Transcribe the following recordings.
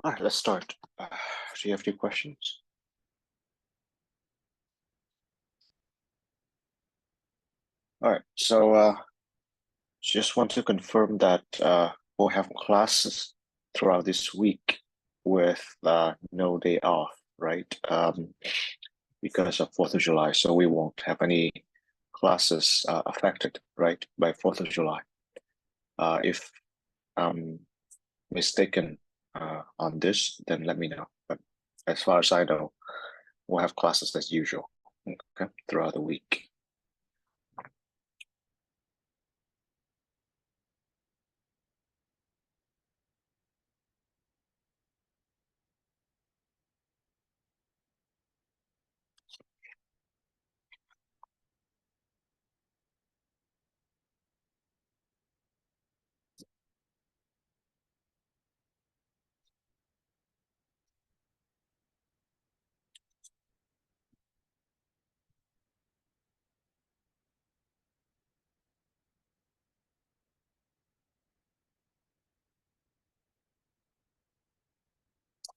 All right, let's start. Do you have any questions? All right, so just want to confirm that we'll have classes throughout this week with no day off, right? Because of 4th of July, so we won't have any classes affected, right, by 4th of July. If I'm mistaken on this, then let me know. But as far as I know, we'll have classes as usual, okay, throughout the week.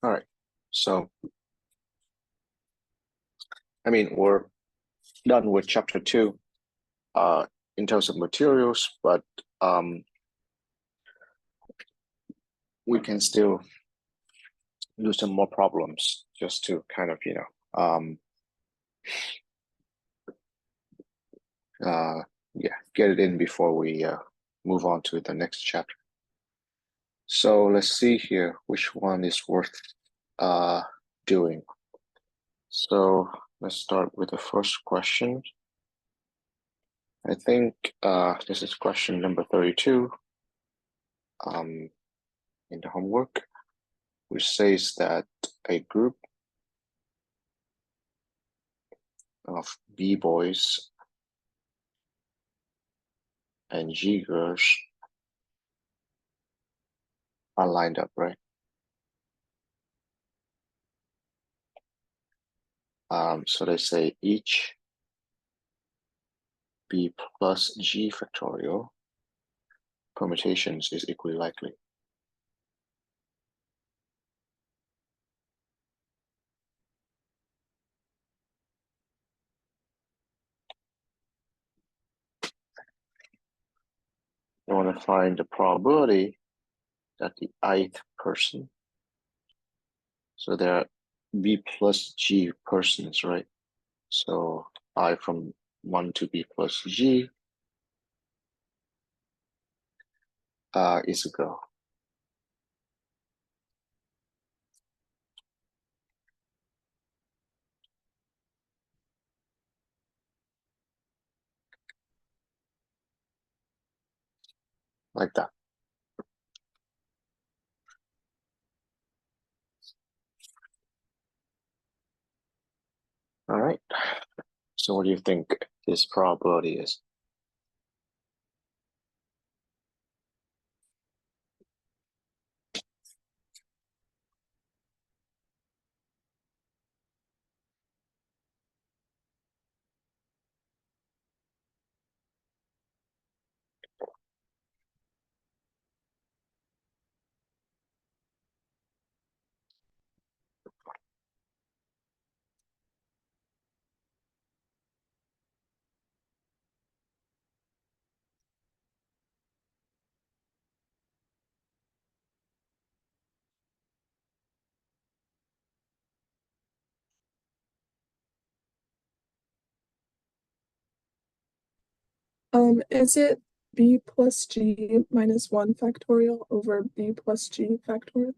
All right, so I mean, we're done with chapter 2 in terms of materials, but we can still do some more problems just to kind of, yeah, get it in before we move on to the next chapter. So let's see here which one is worth doing. So let's start with the first question. I think this is question number 32 in the homework, which says that a group of B boys and G girls are lined up, right? So they say each B plus G factorial permutations is equally likely. You want to find the probability that the ith person, so there are B plus G persons, right? So I from 1 to B plus G is a girl. Like that. All right. So what do you think this probability is? Is it B plus G minus 1 factorial over B plus G factorial?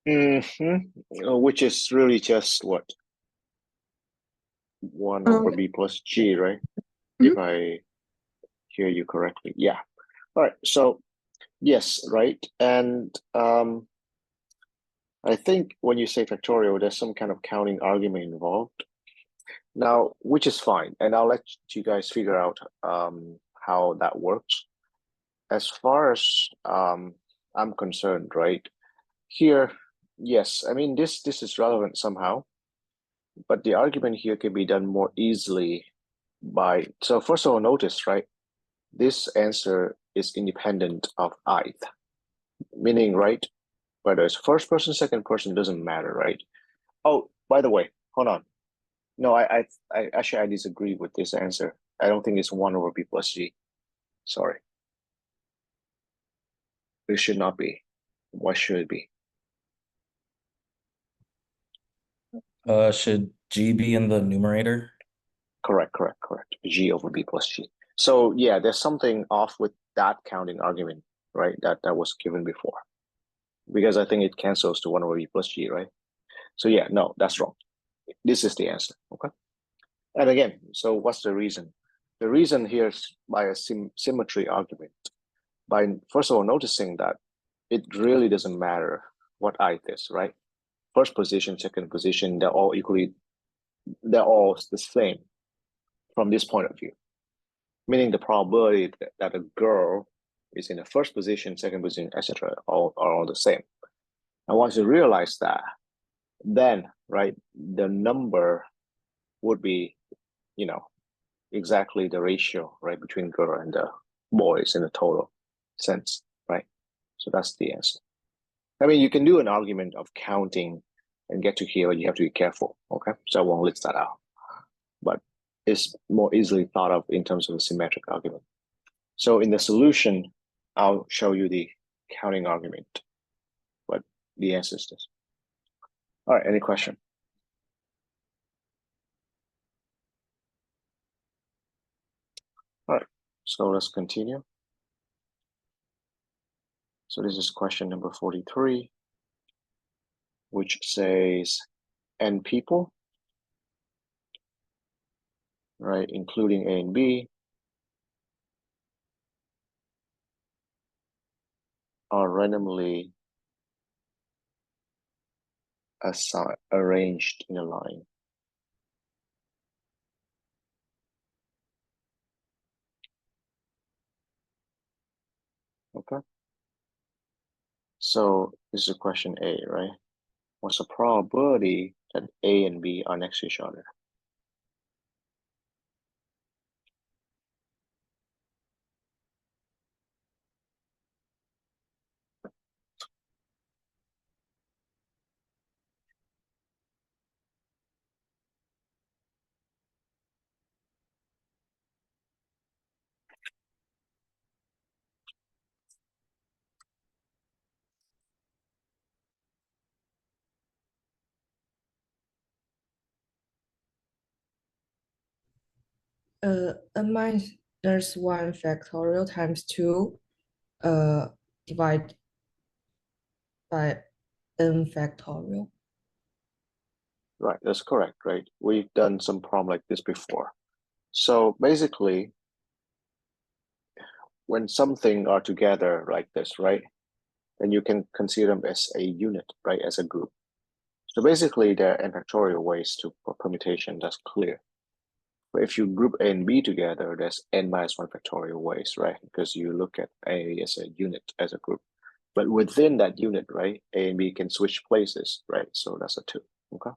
Which is really just what? 1 over B plus G, right? If I hear you correctly. Yeah. All right. So yes, right. And I think when you say factorial, there's some kind of counting argument involved. Now, which is fine, and I'll let you guys figure out how that works. As far as I'm concerned, right here, yes, I mean this is relevant somehow, but the argument here can be done more easily by. So first of all, notice, right, this answer is independent of ith. Meaning, right? Whether it's first person, second person, doesn't matter, right? Oh, by the way, hold on. No, I actually I disagree with this answer. I don't think it's 1 over b plus g. Sorry. It should not be. What should it be? Should G be in the numerator? Correct. G over b plus g. So yeah, there's something off with that counting argument, right? That was given before. Because I think it cancels to 1 over b plus g, right? So yeah, no, that's wrong. This is the answer, okay? And again, so what's the reason? The reason here is by a symmetry argument. By first of all noticing that it really doesn't matter what I is, right? First position, second position, they're all the same from this point of view. Meaning the probability that a girl is in the first position, second position, etc., are all the same. And once you realize that, then right, the number would be, exactly the ratio, right, between girl and the boys in the total sense, right? So that's the answer. I mean, you can do an argument of counting and get to here, but you have to be careful, okay? So I won't list that out. But it's more easily thought of in terms of a symmetric argument. So in the solution, I'll show you the counting argument, but the answer is this. All right, any question? All right, so let's continue. So this is question number 43, which says n people, right, including A and B, are randomly arranged in a line. Okay. So this is question A, right? What's the probability that A and B are next to each other? N minus 1 factorial times 2 divided by n factorial. Right, that's correct, right? We've done some problem like this before. So basically, when something are together like this, right, then you can consider them as a unit, right, as a group. So basically, there are n factorial ways to permutation, that's clear. But if you group A and B together, there's n minus 1 factorial ways, right? Because you look at A as a unit, as a group. But within that unit, right, A and B can switch places, right? So that's a 2, okay?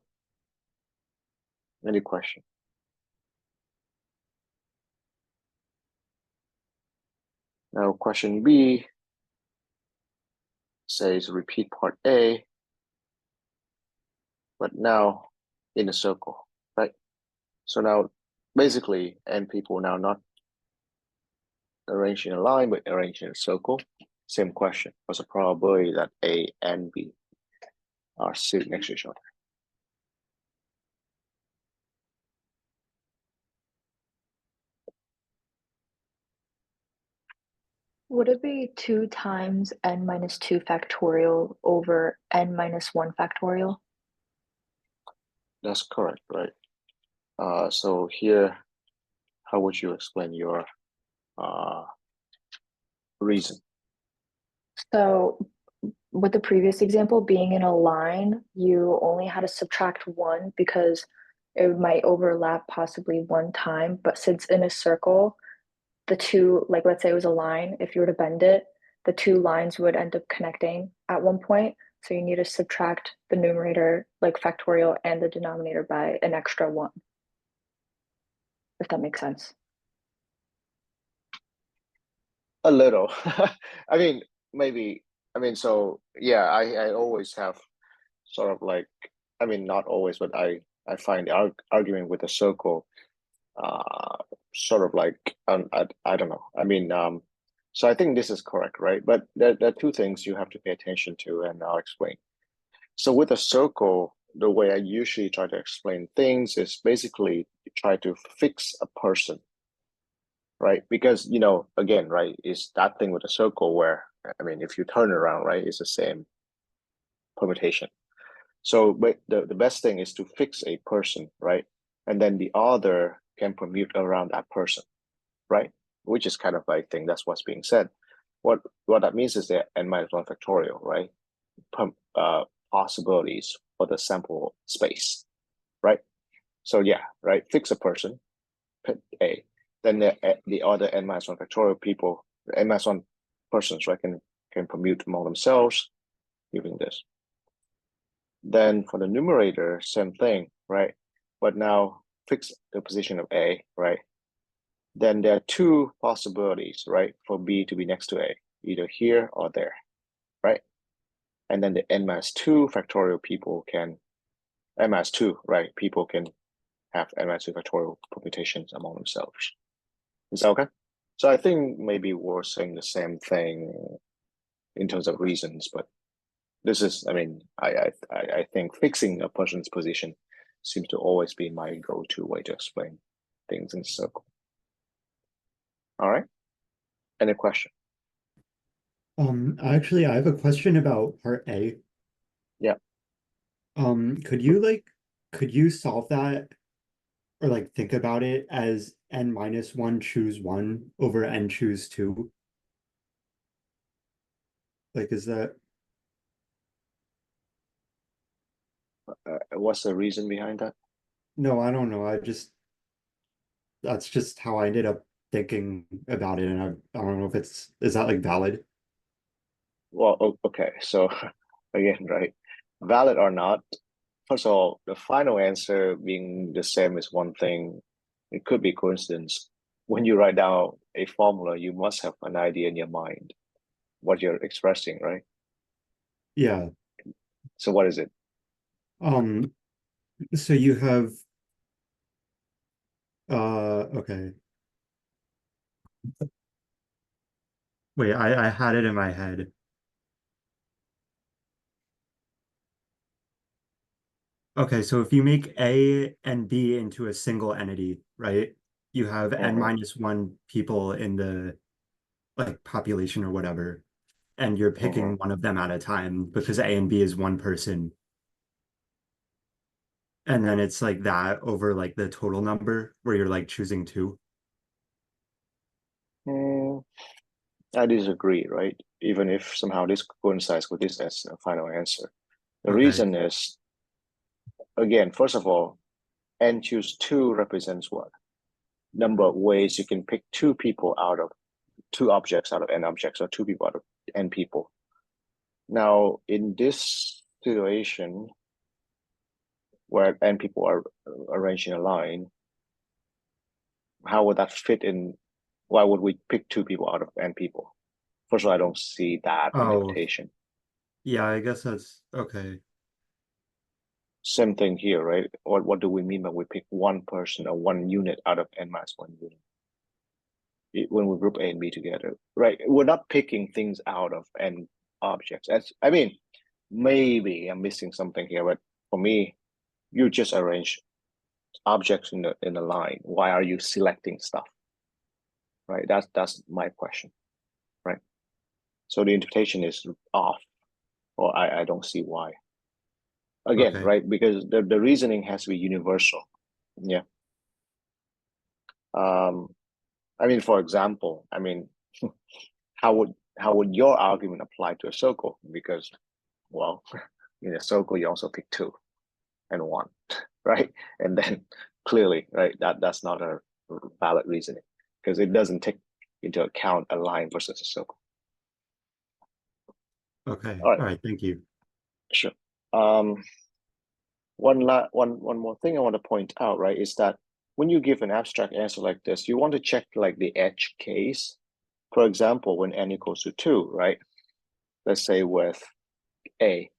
Any question? Now, question B says repeat part A, but now in a circle, right? So now, basically, n people now not arranged in a line, but arranged in a circle. Same question. What's the probability that A and B are sitting next to each other? Would it be 2 times n minus 2 factorial over n minus 1 factorial? That's correct, right? So here, how would you explain your reason? So with the previous example being in a line, you only had to subtract 1 because it might overlap possibly 1 time. But since in a circle, the two, like let's say it was a line, if you were to bend it, the 2 lines would end up connecting at one point. So you need to subtract the numerator, like factorial, and the denominator by an extra 1, if that makes sense. A little. I mean, maybe I mean, so yeah, I always have sort of like, I mean, not always, but I find arguing with a circle, sort of like, I don't know. I mean, so I think this is correct, right? But there are two things you have to pay attention to, and I'll explain. So with a circle, the way I usually try to explain things is basically try to fix a person, right? Because, you know, again, right, is that thing with a circle where, I mean, if you turn around, right, it's the same permutation. So, but the best thing is to fix a person, right? And then the other can permute around that person, right? Which is kind of, I think that's what's being said. What that means is that n minus 1 factorial, right? Possibilities for the sample space, right? So yeah, right, fix a person, pick A, then the other n minus 1 factorial people, n minus 1 persons, right, can permute among themselves using this. Then for the numerator, same thing, right? But now fix the position of A, right? Then there are two possibilities, right, for B to be next to A, either here or there, right? And then the n minus 2 factorial people can, n minus 2, right? People can have n minus 2 factorial permutations among themselves. Is that okay? So I think maybe we're saying the same thing in terms of reasons, but this is, I mean, I think fixing a person's position seems to always be my go-to way to explain things in circle. All right. Any question? Actually, I have a question about part A. Yeah. Could you solve that or like think about it as n minus 1 choose 1 over n choose 2? Like, is that What's the reason behind that? no, I don't know. That's just how I ended up thinking about it, and I don't know if is that like valid? Well, okay. So again, right, valid or not, first of all, the final answer being the same is one thing. It could be coincidence. When you write down a formula, you must have an idea in your mind what you're expressing, right? Yeah. So what is it? So you have okay. Wait, I had it in my head. Okay, so if you make A and B into a single entity, right? You have n minus 1 people in the like population or whatever, and you're picking one of them at a time because A and B is one person. And then it's like that over like the total number where you're like choosing two. I disagree, right? Even if somehow this coincides with this as a final answer. The Okay. reason is, again, first of all, n choose 2 represents what? Number of ways you can pick two objects out of n objects, or two people out of n people. Now, in this situation, where n people are arranged in a line, how would that fit in? Why would we pick two people out of n people? First of all, I don't see that in the Oh. notation. Yeah, I guess that's okay. Same thing here, right? What do we mean by we pick one person or one unit out of n minus 1 unit? When we group A and B together, right? We're not picking things out of n objects. I mean, maybe I'm missing something here, but for me, you just arrange objects in the line. Why are you selecting stuff? Right? That's my question, right? So the interpretation is off, or I don't see why. Again, Okay. right? Because the reasoning has to be universal. Yeah. I mean, for example, I mean, how would your argument apply to a circle? Because, well, in a circle you also pick 2 and 1, right? And then clearly, right, that's not a valid reasoning because it doesn't take into account a line versus a circle. Okay. All right. All right, thank you. Sure. One more thing I want to point out, right, is that when you give an abstract answer like this, you want to check like the edge case. For example, when n equals to 2, right? let's say with A,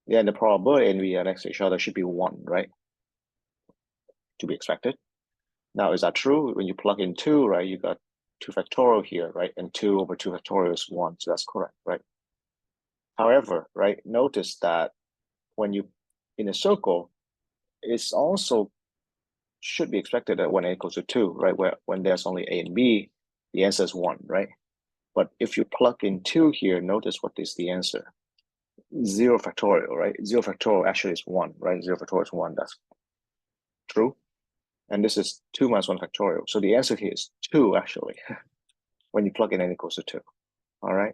then the probability A and B are next to each other should be 1, right? To be expected. Now, is that true? When you plug in 2, right, you got 2 factorial here, right? And 2 over 2 factorial is 1, so that's correct, right? However, right, notice that when you in a circle, it's also should be expected that when A equals to 2, right? Where when there's only A and B, the answer is 1, right? But if you plug in 2 here, notice what is the answer? 0 factorial, right? 0 factorial actually is 1, right? 0 factorial is 1, that's true. And this is 2 minus 1 factorial. So the answer here is 2 actually, when you plug in n equals to 2, all right?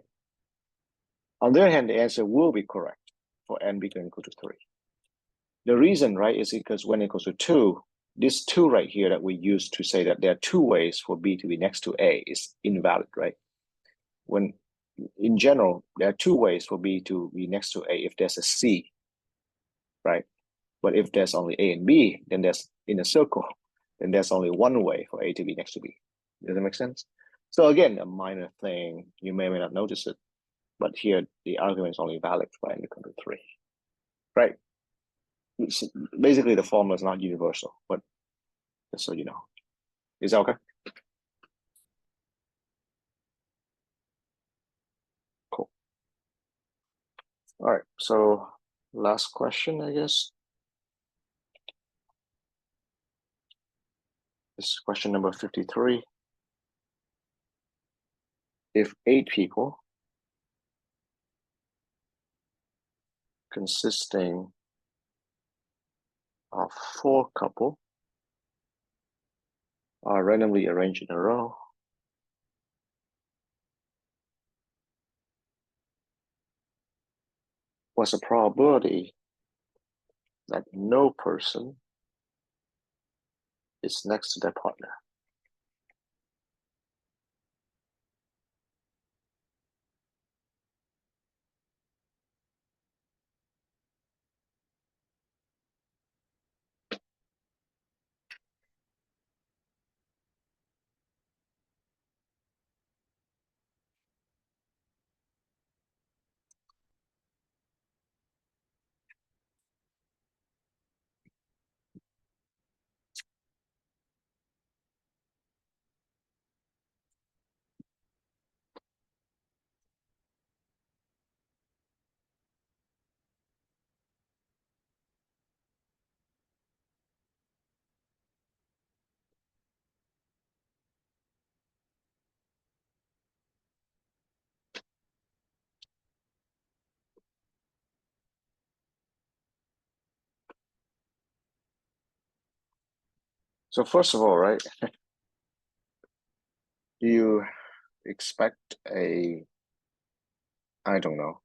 On the other hand, the answer will be correct for n being equal to 3. The reason, right, is because when n equals to 2, this 2 right here that we use to say that there are 2 ways for B to be next to A is invalid, right? When in general, there are 2 ways for B to be next to A if there's a C, right? But if there's only A and B, then there's in a circle, then there's only 1 way for A to be next to B. Does that make sense? So again, a minor thing, you may or may not notice it, but here the argument is only valid for n equal to 3, right? Basically, the formula is not universal, but just so you know. Is that okay? Cool. All right, so last question, I guess. This is question number 53. If 8 people consisting of 4 couple are randomly arranged in a row, what's the probability that no person is next to their partner? So first of all, right, do you expect a, I don't know,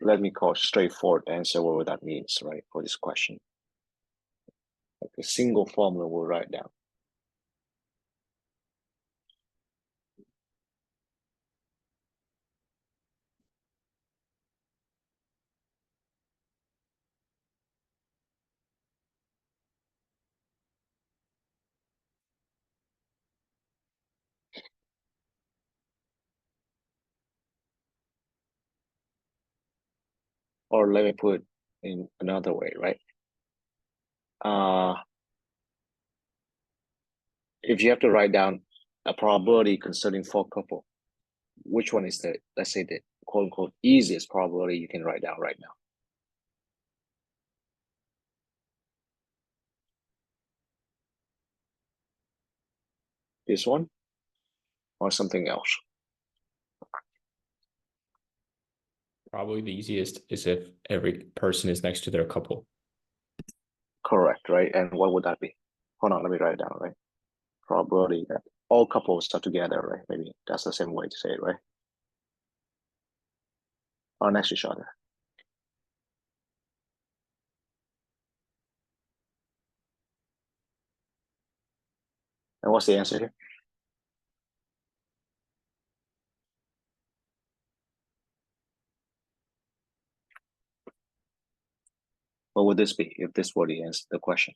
let me call straightforward answer, what that means, right, for this question? Like a single formula we'll write down. Or let me put it in another way, right? If you have to write down a probability concerning 4 couple, which one is the, let's say, the quote unquote easiest probability you can write down right now? This one or something else? Probably the easiest is if every person is next to their couple. Correct, right? And what would that be? Hold on, let me write it down, right? Probability that all couples are together, right? Maybe that's the same way to say it, right? Are next to each other. And what's the answer here? What would this be if this were the answer, the question?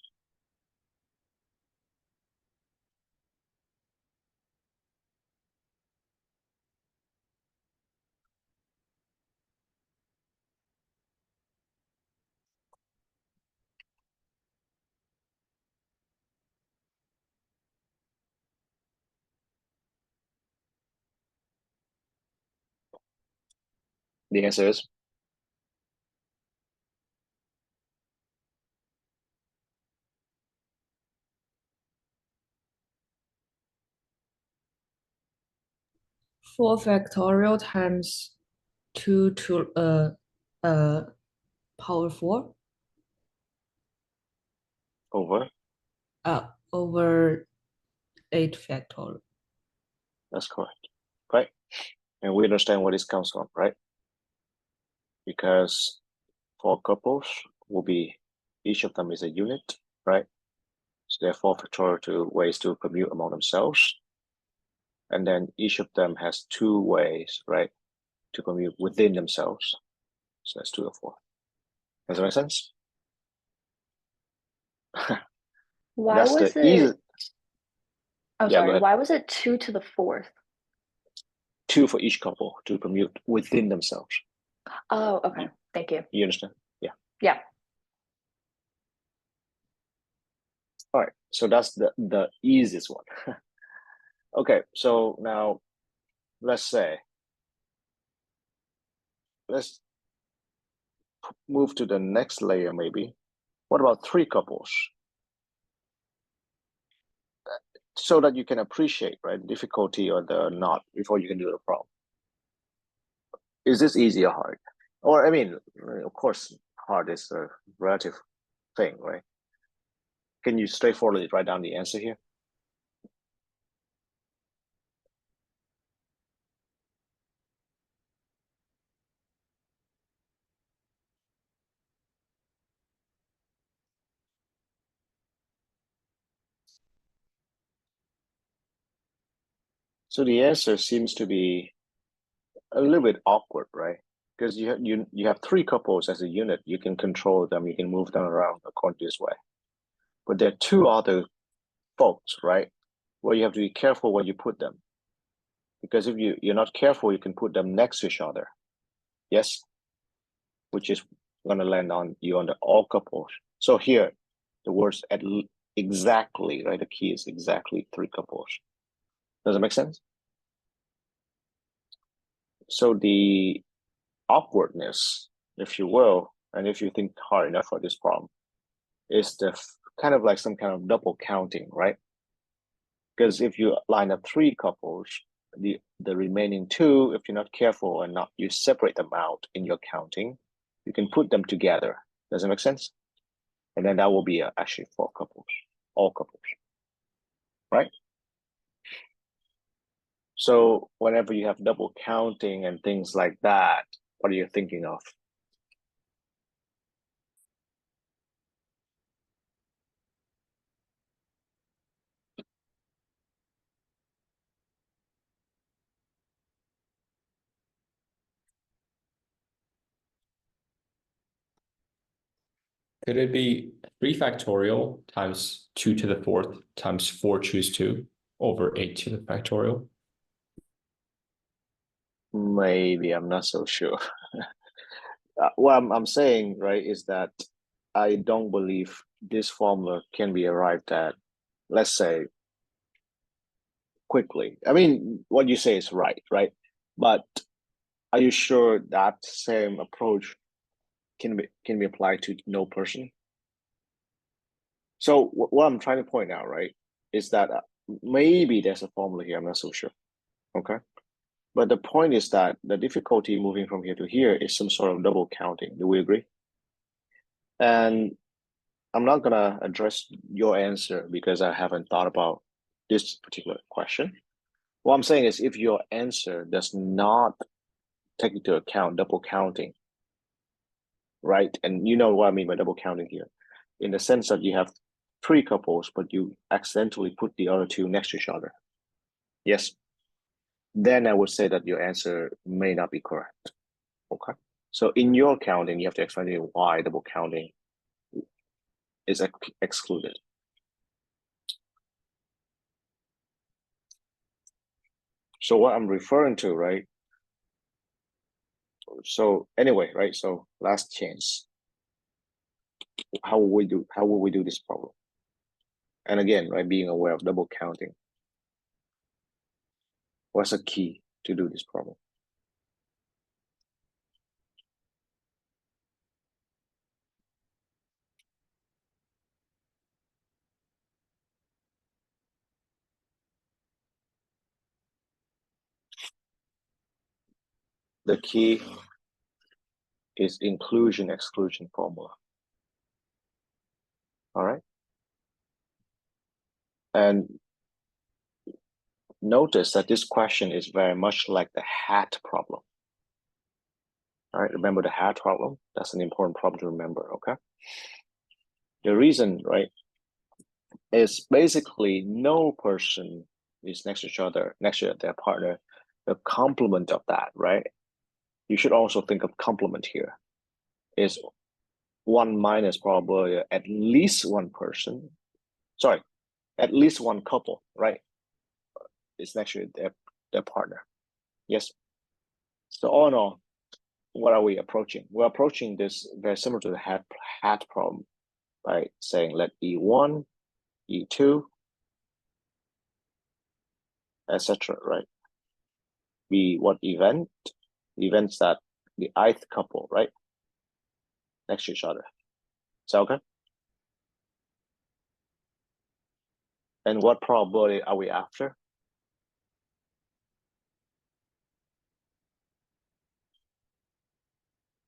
The answer is Four factorial times 2 to power 4 over. over 8 factorial. That's correct, right? And we understand where this comes from, right? Because 4 couples will be, each of them is a unit, right? So there are 4 factorial to ways to commute among themselves. And then each of them has 2 ways, right, to commute within themselves. So that's 2 or 4. Does that make sense? Why That's was the easy. it? I'm Yeah, go sorry. ahead. Why was it 2 to the 4th? 2 for each couple to commute within themselves. Oh, okay. Thank you. You understand? Yeah. Yeah. All right. So that's the easiest one. Okay. So now let's move to the next layer maybe. What about 3 couples? So that you can appreciate, right, the difficulty or the not before you can do the problem. Is this easy or hard? Or, I mean, of course, hard is a relative thing, right? Can you straightforwardly write down the answer here? So the answer seems to be a little bit awkward, right? Because you have 3 couples as a unit. You can control them. You can move them around according to this way. But there are 2 other folks, right? Where you have to be careful where you put them. Because if you're not careful, you can put them next to each other. Yes, which is going to land on you on the all couples. So here, the words at exactly, right? The key is exactly 3 couples. Does it make sense? So the awkwardness, if you will, and if you think hard enough for this problem, is the kind of like some kind of double counting, right? Because if you line up 3 couples, the remaining 2, if you're not careful and not you separate them out in your counting, you can put them together. Does it make sense? And then that will be actually 4 couples, all couples, right? So whenever you have double counting and things like that, what are you thinking of? Could it be 3 factorial times 2 to the 4th times 4 choose 2 over 8 to the factorial? Maybe, I'm not so sure. What I'm saying, right, is that I don't believe this formula can be arrived at, let's say, quickly. I mean, what you say is right, right? But are you sure that same approach can be applied to no person? So what I'm trying to point out, right, is that maybe there's a formula here. I'm not so sure. Okay. But the point is that the difficulty moving from here to here is some sort of double counting. Do we agree? And I'm not gonna address your answer because I haven't thought about this particular question. What I'm saying is if your answer does not take into account double counting, right? And you know what I mean by double counting here, in the sense that you have 3 couples, but you accidentally put the other 2 next to each other. Yes. Then I would say that your answer may not be correct. Okay. So in your counting, you have to explain to me why double counting is excluded. So what I'm referring to, right? So anyway, right? So last chance. How will we do this problem? And again, right, being aware of double counting. What's the key to do this problem? the key is inclusion-exclusion formula. All right. And notice that this question is very much like the hat problem. All right, remember the hat problem? That's an important problem to remember, okay? The reason, right, is basically no person is next to each other, next to their partner. The complement of that, right? You should also think of complement here. Is 1 minus probability at least one person, sorry, at least one couple, right? Is next to their partner. Yes. So all in all, what are we approaching? We're approaching this very similar to the hat problem by saying let E1, E2, etc. right? Be what event? Events that the ith couple, right? Next to each other. Is that okay? And what probability are we after?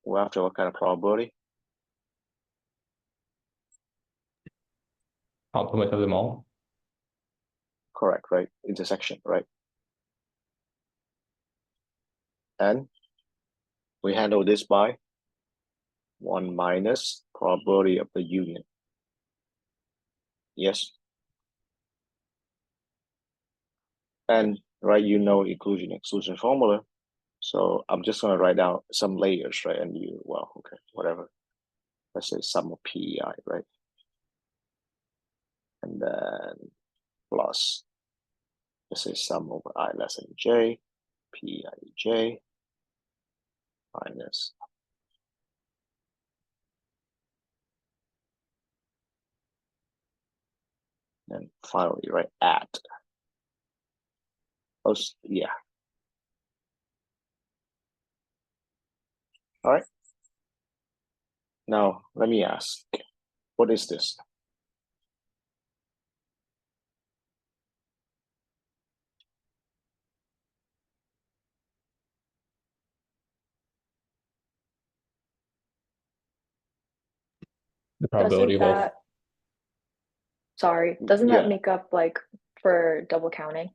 We're after what kind of probability? Complement of them all. Correct, right? Intersection, right? And we handle this by 1 minus probability of the union. Yes. And right, you know inclusion exclusion formula. So I'm just gonna write down some layers, right? And you, well, okay, whatever. Let's say sum of PEI, right? And then plus, let's say sum over I less than J, PEIJ minus and finally, right, add. Oh, yeah. All right. Now, let me ask, what is this? The probability Doesn't of that, sorry, doesn't Yeah. that make up like for double counting?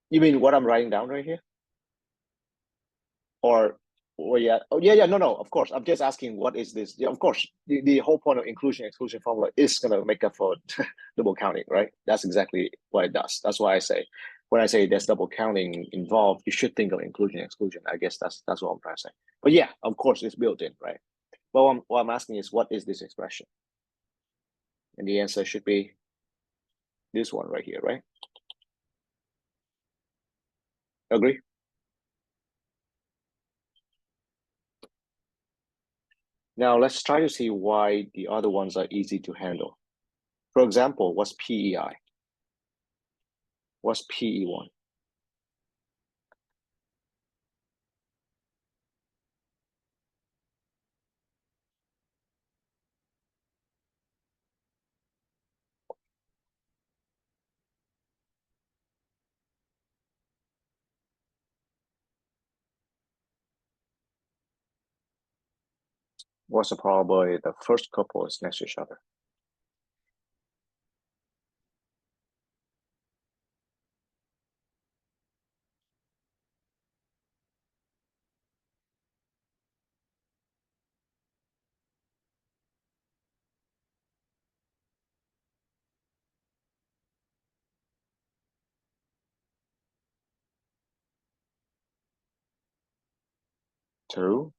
You mean what I'm writing down right here? Or yeah, oh yeah, no, of course. I'm just asking what is this? Yeah, of course. The whole point of inclusion exclusion formula is gonna make up for double counting, right? That's exactly what it does. That's why I say when I say there's double counting involved, you should think of inclusion exclusion. I guess that's what I'm trying to say. But yeah, of course it's built in, right? But what I'm asking is what is this expression? And the answer should be this one right here, right? Agree? Now let's try to see why the other ones are easy to handle. For example, what's PEI? What's PE1? What's the probability the first couple is next to each other? Two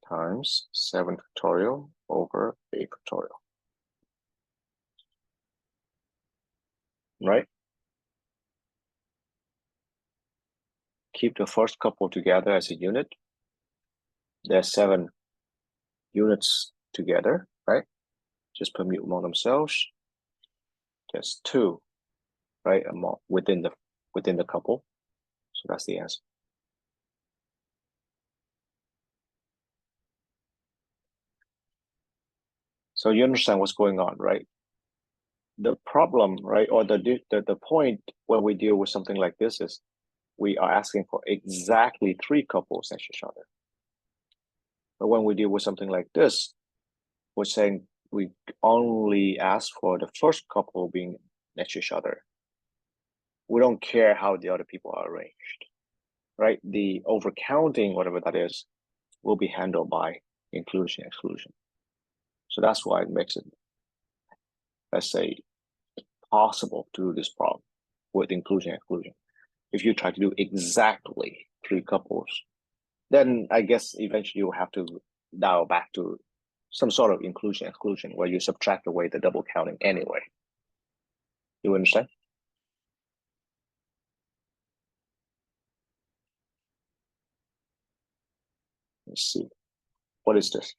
times 7 factorial over 8 factorial. Right? Keep the first couple together as a unit. There's 7 units together, right? Just permute among themselves. There's 2, right? Among within the couple. So that's the answer. So you understand what's going on, right? The problem, right, or the point when we deal with something like this is we are asking for exactly 3 couples next to each other. But when we deal with something like this, we're saying we only ask for the first couple being next to each other. We don't care how the other people are arranged, right? The overcounting, whatever that is, will be handled by inclusion, exclusion. So that's why it makes it, let's say, possible to do this problem with inclusion, exclusion. If you try to do exactly 3 couples, then I guess eventually you'll have to dial back to some sort of inclusion, exclusion, where you subtract away the double counting anyway. You understand? Let's see. What is this?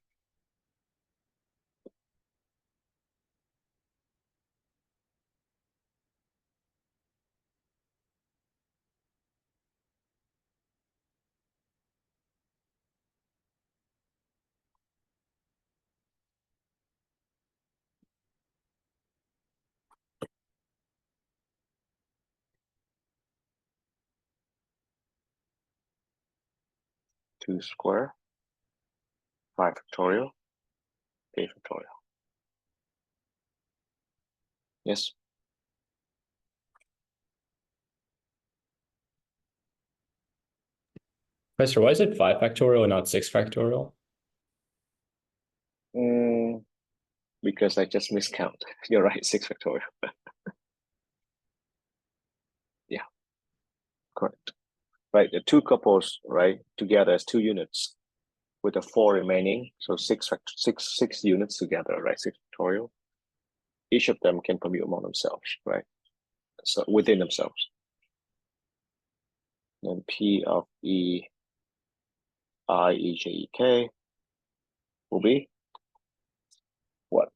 Two square, 5 factorial, 8 factorial. Yes. Professor, why is it 5 factorial and not 6 factorial? Because I just miscount. You're right, 6 factorial. Yeah, correct. Right, the 2 couples, right, together as 2 units with the 4 remaining, so 6 units together, right, 6 factorial. Each of them can commute among themselves, right? So within themselves. And P of E I E J E K will be what?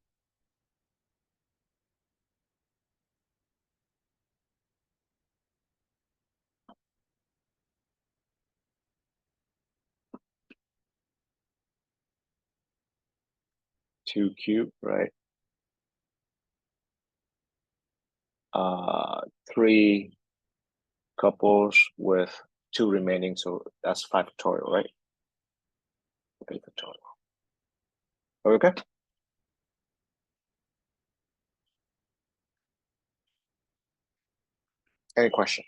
Two cube, right? 3 couples with 2 remaining, so that's 5 factorial, right? 8 factorial. Okay. Any question?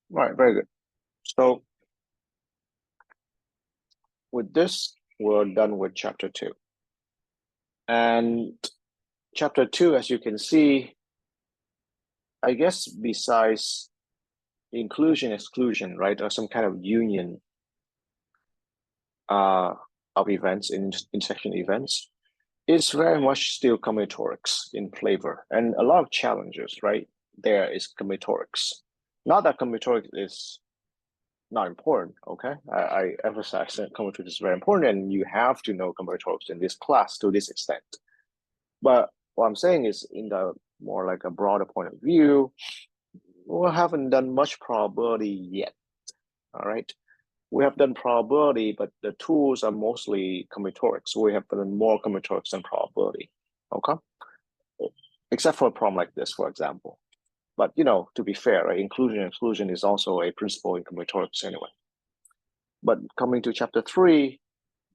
Right, very good. So with this, we're done with chapter 2. And chapter 2, as you can see, I guess besides inclusion, exclusion, right, or some kind of union of events, intersection events, it's very much still combinatorics in flavor, and a lot of challenges, right? There is combinatorics. Not that combinatorics is not important, okay? I emphasize that combinatorics is very important, and you have to know combinatorics in this class to this extent. But what I'm saying is, in the more like a broader point of view, we haven't done much probability yet, all right? We have done probability, but the tools are mostly combinatorics. So we have done more combinatorics than probability, okay? Except for a problem like this, for example. But, you know, to be fair, right, inclusion and exclusion is also a principle in combinatorics anyway. But coming to chapter 3,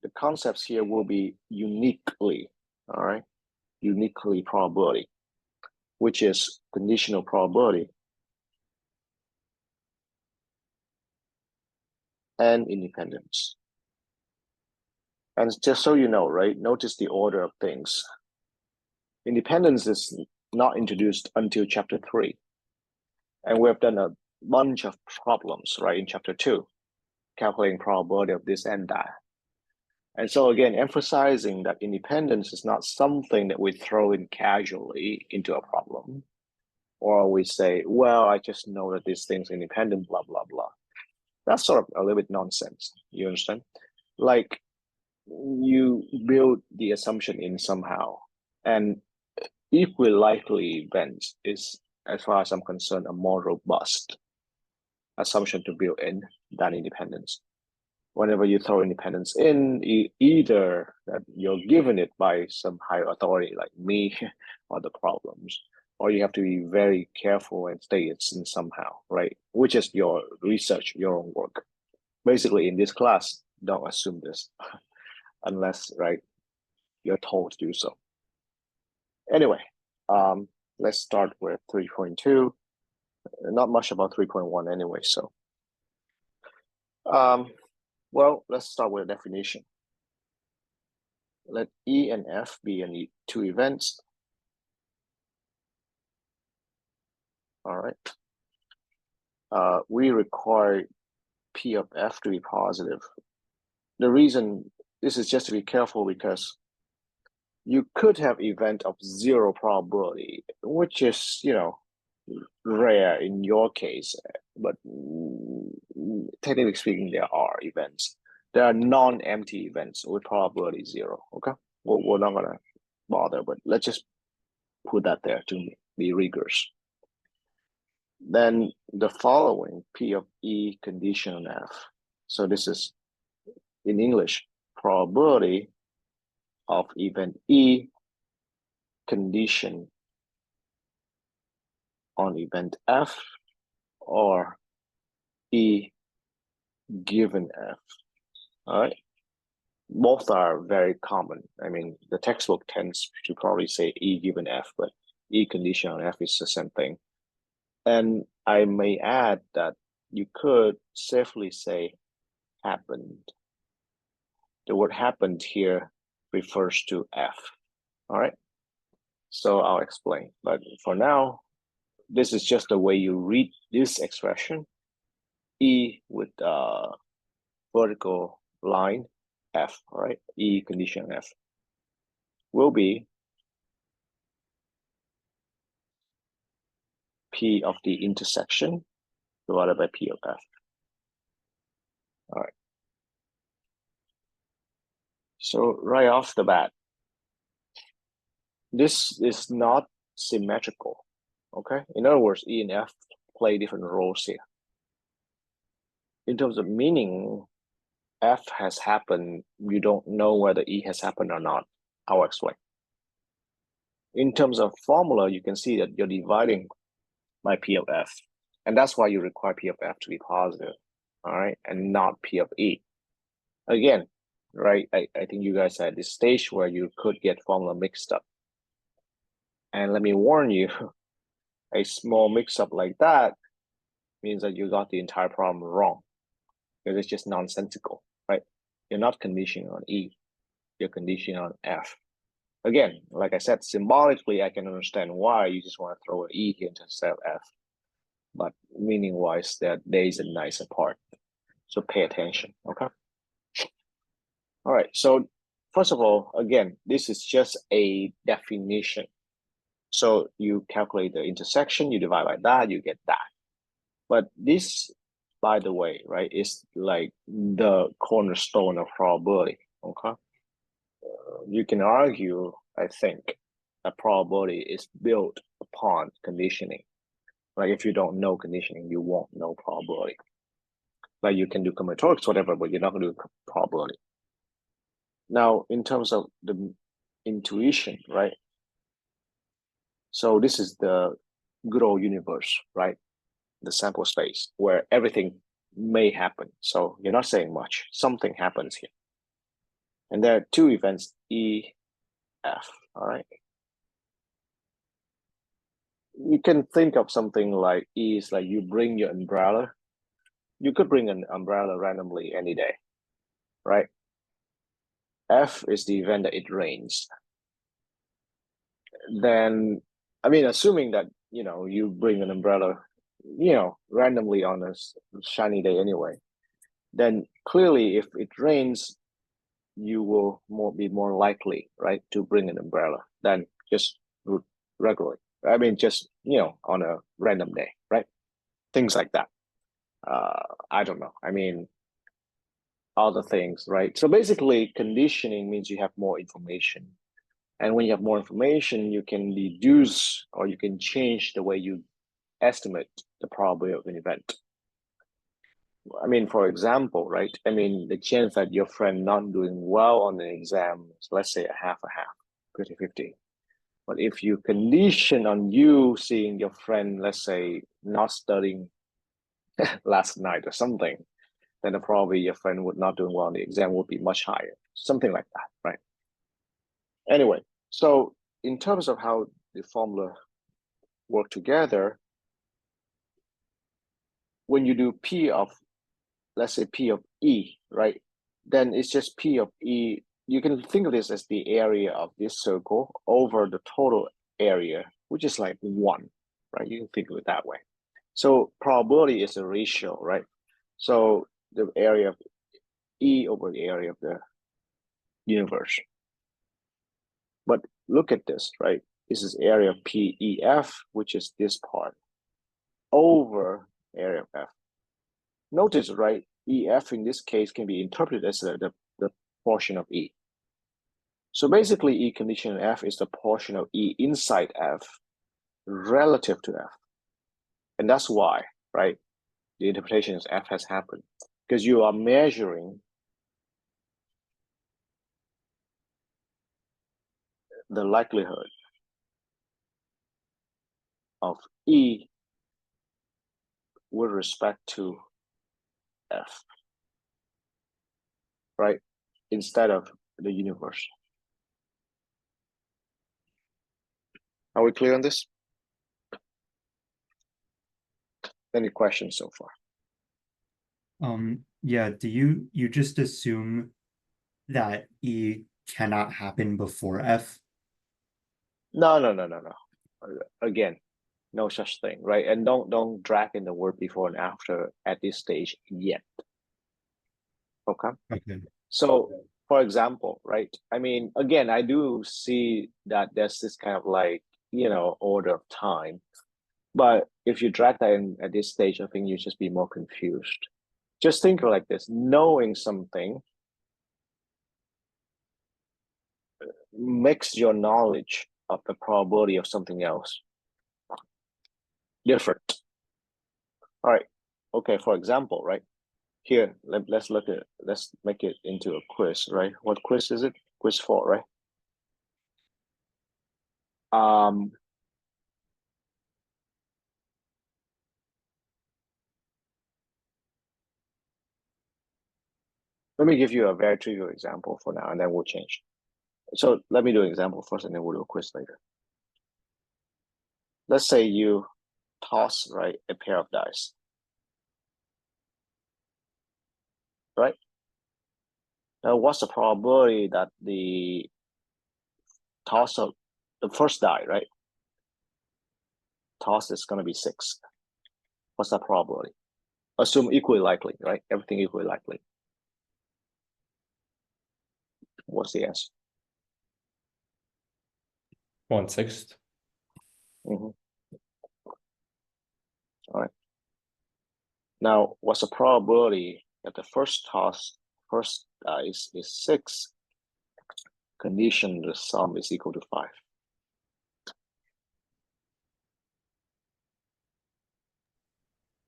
the concepts here will be uniquely, all right, uniquely probability, which is conditional probability and independence. And just so you know, right, notice the order of things. Independence is not introduced until chapter 3. And we have done a bunch of problems, right, in chapter 2, calculating probability of this and that. And so again, emphasizing that independence is not something that we throw in casually into a problem, or we say, well, I just know that this thing's independent, blah, blah, blah. That's sort of a little bit nonsense, you understand? Like, you build the assumption in somehow, and equally likely events is, as far as I'm concerned, a more robust assumption to build in than independence. whenever you throw independence in, either that you're given it by some higher authority like me or the problems, or you have to be very careful and stay it in somehow, right? Which is your research, your own work. Basically, in this class, don't assume this unless, right, you're told to do so. Anyway, let's start with 3.2. Not much about 3.1 anyway, so. Well, let's start with a definition. Let E and F be two events. All right. We require P of F to be positive. The reason this is just to be careful because you could have event of 0 probability, which is, you know, rare in your case, but technically speaking, there are events. There are non-empty events with probability 0. Okay, we're not gonna bother, but let's just put that there to be rigorous. Then the following P of E condition on F. So this is in English probability of event E condition on event F or E given F. All right. Both are very common. I mean, the textbook tends to probably say E given F, but E condition on F is the same thing. And I may add that you could safely say happened. The word happened here refers to F. All right. So I'll explain. But for now, this is just the way you read this expression. E with vertical line F, all right? E condition F will be P of the intersection divided by P of F. All right. So right off the bat, this is not symmetrical, okay? In other words, E and F play different roles here. In terms of meaning, F has happened, you don't know whether E has happened or not. I'll explain. In terms of formula, you can see that you're dividing by P of F. And that's why you require P of F to be positive, all right? And not P of E. Again, right, I think you guys are at this stage where you could get formula mixed up. And let me warn you, a small mix-up like that means that you got the entire problem wrong. Because it's just nonsensical, right? You're not conditioning on E, you're conditioning on F. Again, like I said, symbolically, I can understand why you just want to throw an E here instead of F. But meaning-wise, there is a nicer part. So pay attention, okay? All right, so first of all, again, this is just a definition. So you calculate the intersection, you divide by that, you get that. But this, by the way, right, is like the cornerstone of probability, okay? You can argue, I think, that probability is built upon conditioning. Like if you don't know conditioning, you won't know probability. Like you can do combinatorics, whatever, but you're not gonna do probability. Now, in terms of the intuition, right? So this is the good old universe, right? The sample space where everything may happen. So you're not saying much, something happens here. And there are two events, E, F, all right? You can think of something like E is like you bring your umbrella. You could bring an umbrella randomly any day, right? F is the event that it rains. Then, I mean, assuming that, you know, you bring an umbrella, you know, randomly on a shiny day anyway, then clearly if it rains, you will be more likely, right, to bring an umbrella than just regularly. I mean, just, you know, on a random day, right? Things like that. I don't know. I mean, other things, right? So basically, conditioning means you have more information. And when you have more information, you can deduce or you can change the way you estimate the probability of an event. I mean, for example, right? I mean, the chance that your friend not doing well on the exam is, let's say, a half, 50-50. But if you condition on you seeing your friend, let's say, not studying last night or something, then probably your friend would not doing well on the exam would be much higher, something like that, right? Anyway, so in terms of how the formula work together, when you do P of, let's say P of E, right? Then it's just P of E. You can think of this as the area of this circle over the total area, which is like 1, right? You can think of it that way. So probability is a ratio, right? So the area of E over the area of the universe. But look at this, right? This is area of PEF, which is this part, over area of F. Notice, right? EF in this case can be interpreted as the portion of E. So basically, E condition F is the portion of E inside F relative to F. And that's why, right? The interpretation is F has happened, because you are measuring the likelihood of E with respect to F, right? Instead of the universe. Are we clear on this? Any questions so far? Yeah, do you just assume that E cannot happen before F? No. Again, no such thing, right? And don't drag in the word before and after at this stage yet. Okay. Okay. So, for example, right? I mean, again, I do see that there's this kind of like, order of time. But if you drag that in at this stage, I think you just be more confused. Just think like this: knowing something makes your knowledge of the probability of something else different. All right. Okay. For example, right here, let's make it into a quiz, right? What quiz is it? Quiz 4, right? Let me give you a very trivial example for now, and then we'll change. So let me do an example first, and then we'll do a quiz later. Let's say you toss, right, a pair of dice, right? Now, what's the probability that the toss of the first die, right? Toss is going to be 6. What's that probability? Assume equally likely, right? Everything equally likely. What's the answer? 1/6. All right. Now, what's the probability that the first dice is 6? Condition the sum is equal to 5.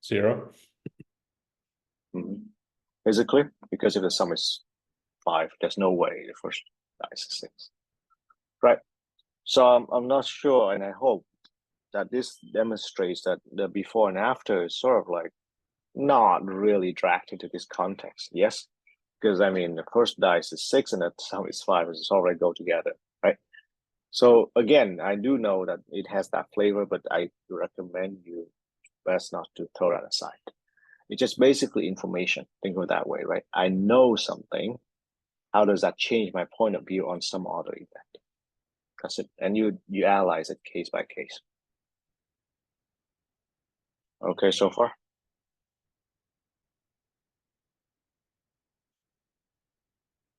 Zero. Is it clear? Because if the sum is 5, there's no way the first dice is 6, right? So I'm not sure, and I hope that this demonstrates that the before and after is sort of like not really dragged into this context. Yes, because I mean the first dice is 6 and the sum is 5, it's already go together, right? So again, I do know that it has that flavor, but I recommend you best not to throw that aside. It's just basically information. Think of it that way, right? I know something. How does that change my point of view on some other event? That's it. And you analyze it case by case. Okay, so far?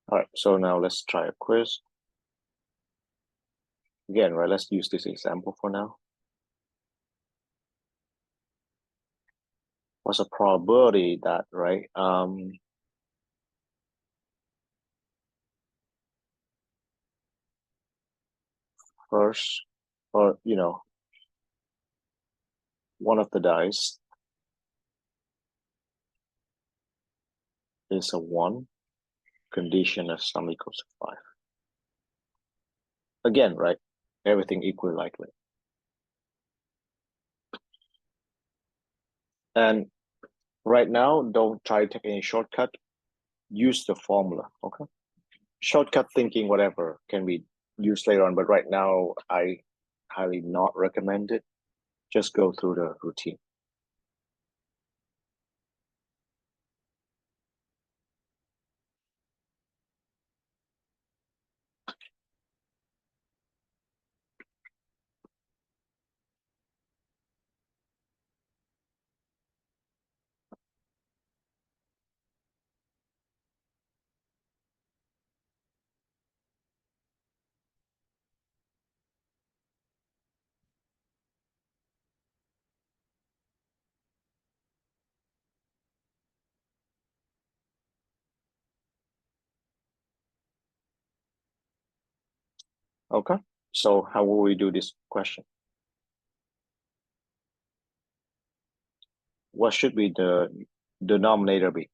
All right, so now let's try a quiz. Again, right, let's use this example for now. What's the probability that, right, first, or, one of the dice is a 1, condition of sum equals to 5. Again, right? Everything equally likely. And right now, don't try to take any shortcut. Use the formula, okay? Shortcut thinking, whatever, can be used later on, but right now, I highly not recommend it. Just go through the routine. Okay, so how will we do this question? What should be the denominator be?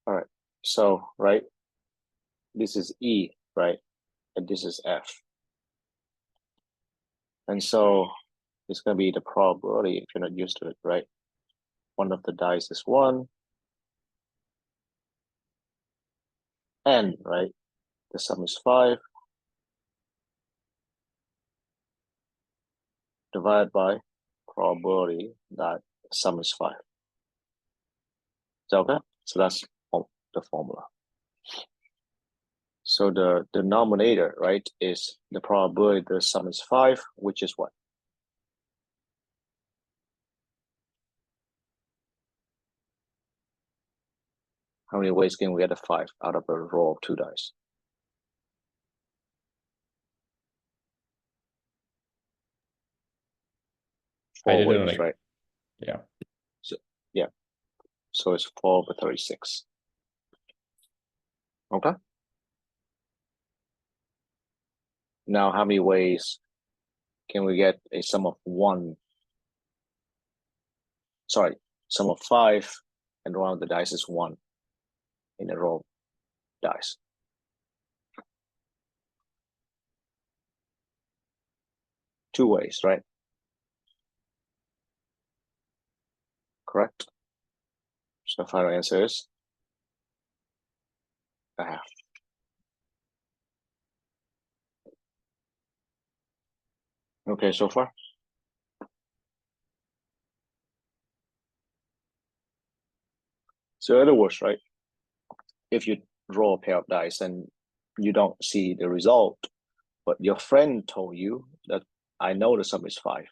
All right, so, right, this is E, right? And this is F. And so it's going to be the probability if you're not used to it, right? One of the dice is 1. N, right? The sum is 5. Divided by probability that sum is 5. Is that okay? So that's the formula. So the denominator, right, is the probability the sum is 5, which is what? How many ways can we get a 5 out of a row of 2 dice? I 4 did it ways, on like, right? yeah. So, yeah. So it's 4 over 36. Okay. Now, how many ways can we get a sum of 1? Sorry, sum of 5, and one of the dice is 1 in a row of dice. Two ways, right? Correct. So the final answer is a half. Okay, so far. So in other words, right? If you draw a pair of dice and you don't see the result, but your friend told you that I know the sum is 5,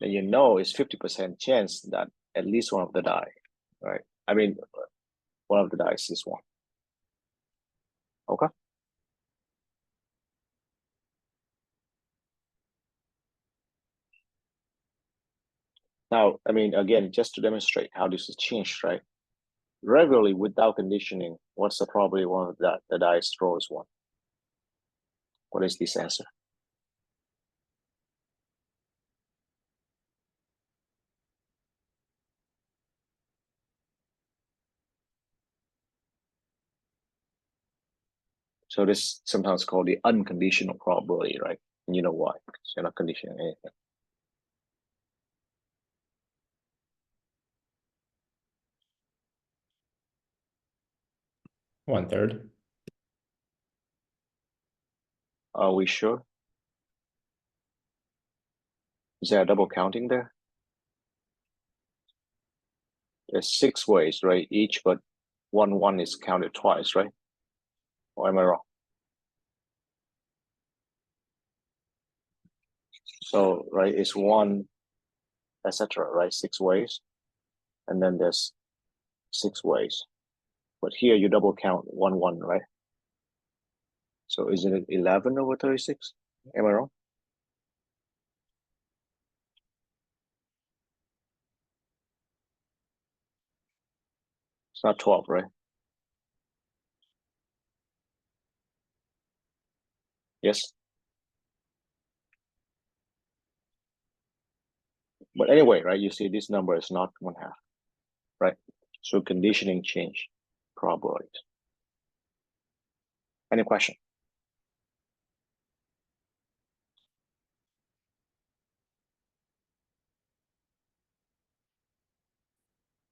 then you know it's 50% chance that at least one of the die, right? I mean, one of the dice is 1. Okay. Now, I mean, again, just to demonstrate how this is changed, right? Regularly, without conditioning, what's the probability one of the dice throws 1? What is this answer? So this sometimes called the unconditional probability, right? And you know why? Because you're not conditioning anything. One third. Are we sure? Is there a double counting there? There's 6 ways, right? Each, but 1 is counted twice, right? Or am I wrong? So, right, it's 1, etc., right? 6 ways. And then there's 6 ways. But here you double count 1, right? So isn't it 11 over 36? Am I wrong? It's not 12, right? Yes. But anyway, right, you see this number is not 1/2, right? So conditioning change probabilities. Any question?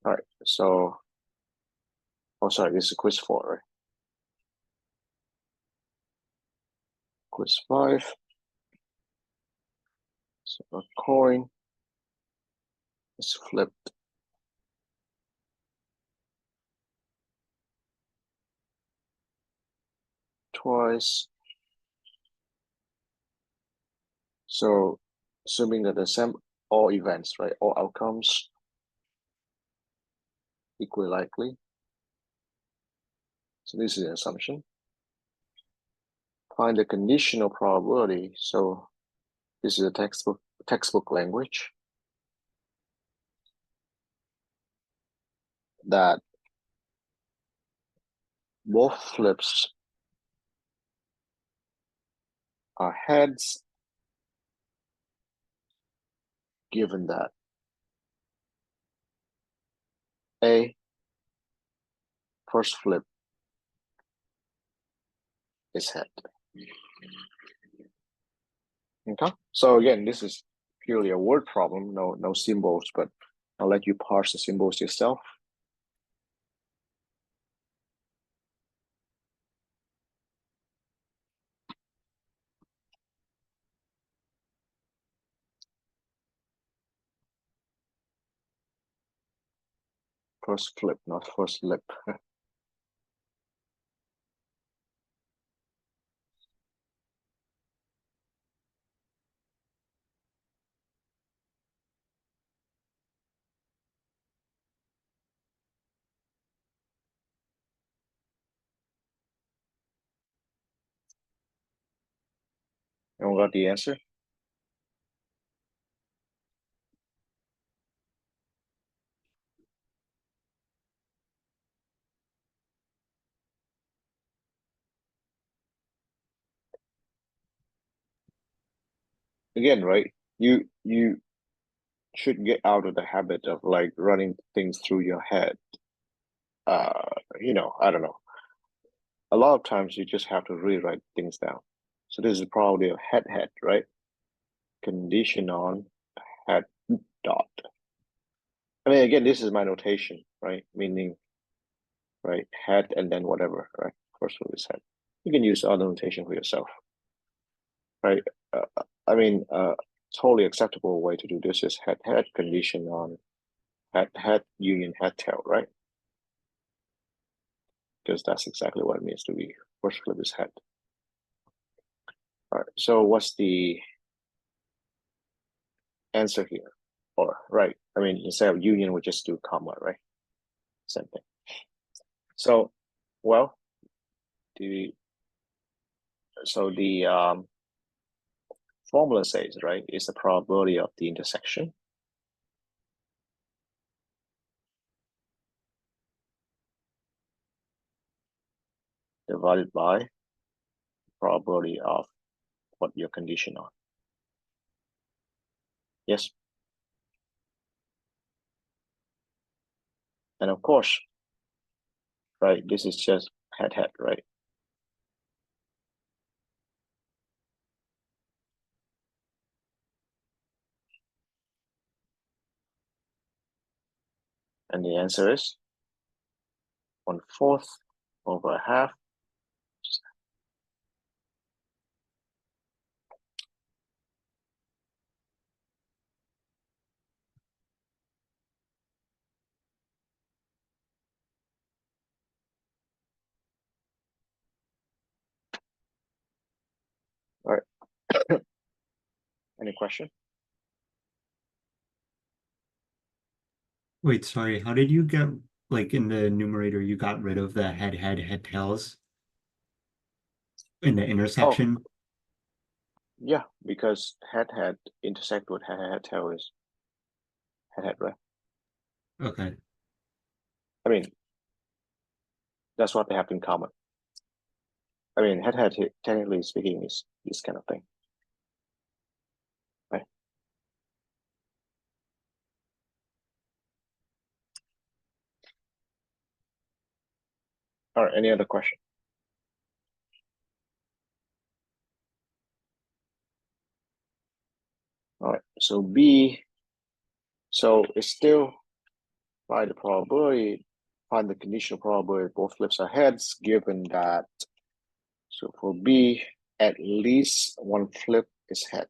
All right, so, oh, sorry, this is quiz 4, right? Quiz 5. So a coin is flipped. Twice. So assuming that the same all events, right, all outcomes equally likely. So this is the assumption. Find the conditional probability. So this is a textbook language that both flips are heads, given that A, first flip is head. Okay, so again, this is purely a word problem, no symbols, but I'll let you parse the symbols yourself. First flip, not first lip. Anyone got the answer? Again, right? You should get out of the habit of like running things through your head. I don't know. A lot of times you just have to rewrite things down. So this is probably a head, right? Condition on head dot. I mean, again, this is my notation, right? Meaning, right, head and then whatever, right? First one is head. You can use other notation for yourself, right? I mean, totally acceptable way to do this is head condition on head union head tail, right? Because that's exactly what it means to be first flip is head. All right, so what's the answer here? Or, right, I mean, instead of union, we just do comma, right? Same thing. So, well, the formula says, right, is the probability of the intersection divided by probability of what your condition on. Yes. And of course, right, this is just head, right? And the answer is 1/4 over half. All right. Any question? Wait, sorry, how did you get, like, in the numerator, you got rid of the head tails in the intersection? Yeah, because head intersect with head tail is head, right? Okay. I mean, that's what they have in common. I mean, head-head, technically speaking, is this kind of thing. Right? All right, any other question? All right, so B, so it's still find the probability, find the conditional probability both flips are heads, given that, so for B, at least one flip is head.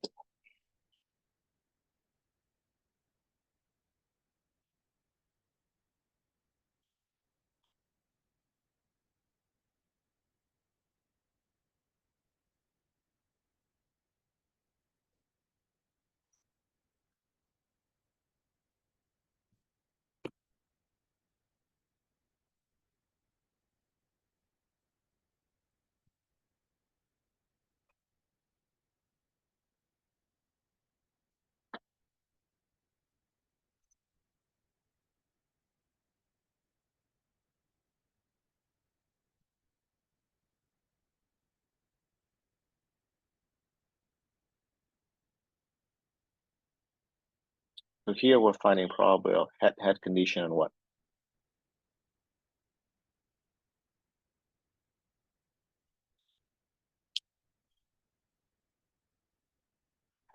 So here we're finding probability of head-head condition and what?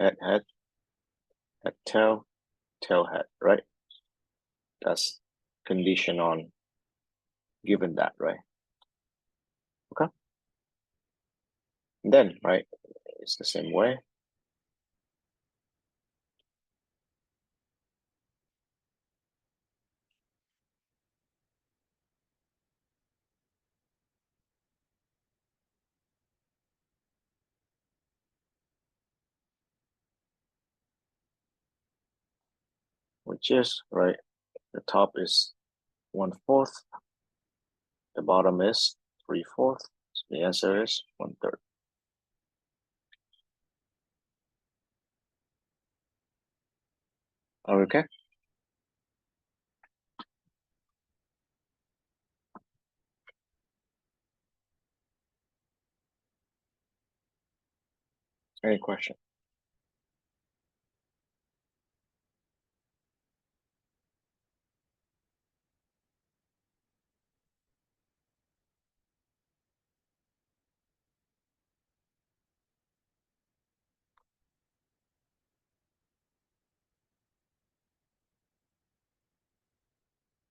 Head-head, head-tail, tail-head, right? That's condition on given that, right? Okay. And then, right, it's the same way. Which is, right, the top is 1/4, the bottom is 3/4. So the answer is 1/3. Okay. Any question?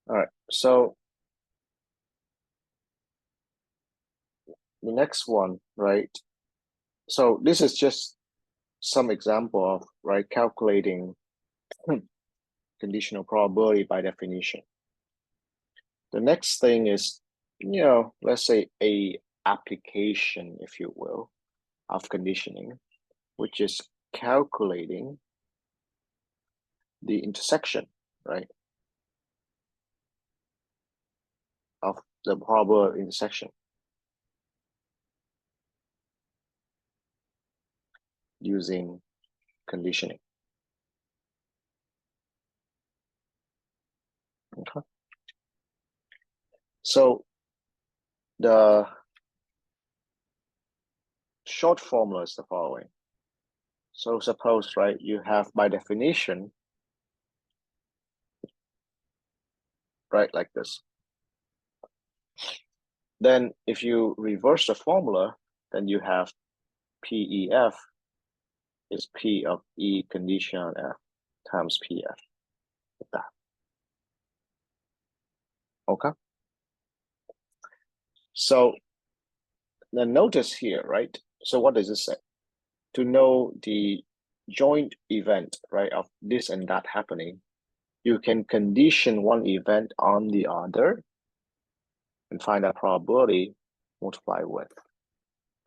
All right, so the next one, right? So this is just some example of, right, calculating conditional probability by definition. The next thing is, let's say a application, if you will, of conditioning, which is calculating the intersection, right, of the probable intersection using conditioning. Okay. So the short formula is the following. So suppose, right, you have by definition, right, like this. Then if you reverse the formula, then you have PEF is P of E condition on F times PF. Like that. Okay. So then notice here, right? So what does it say? To know the joint event, right, of this and that happening, you can condition one event on the other and find that probability multiply with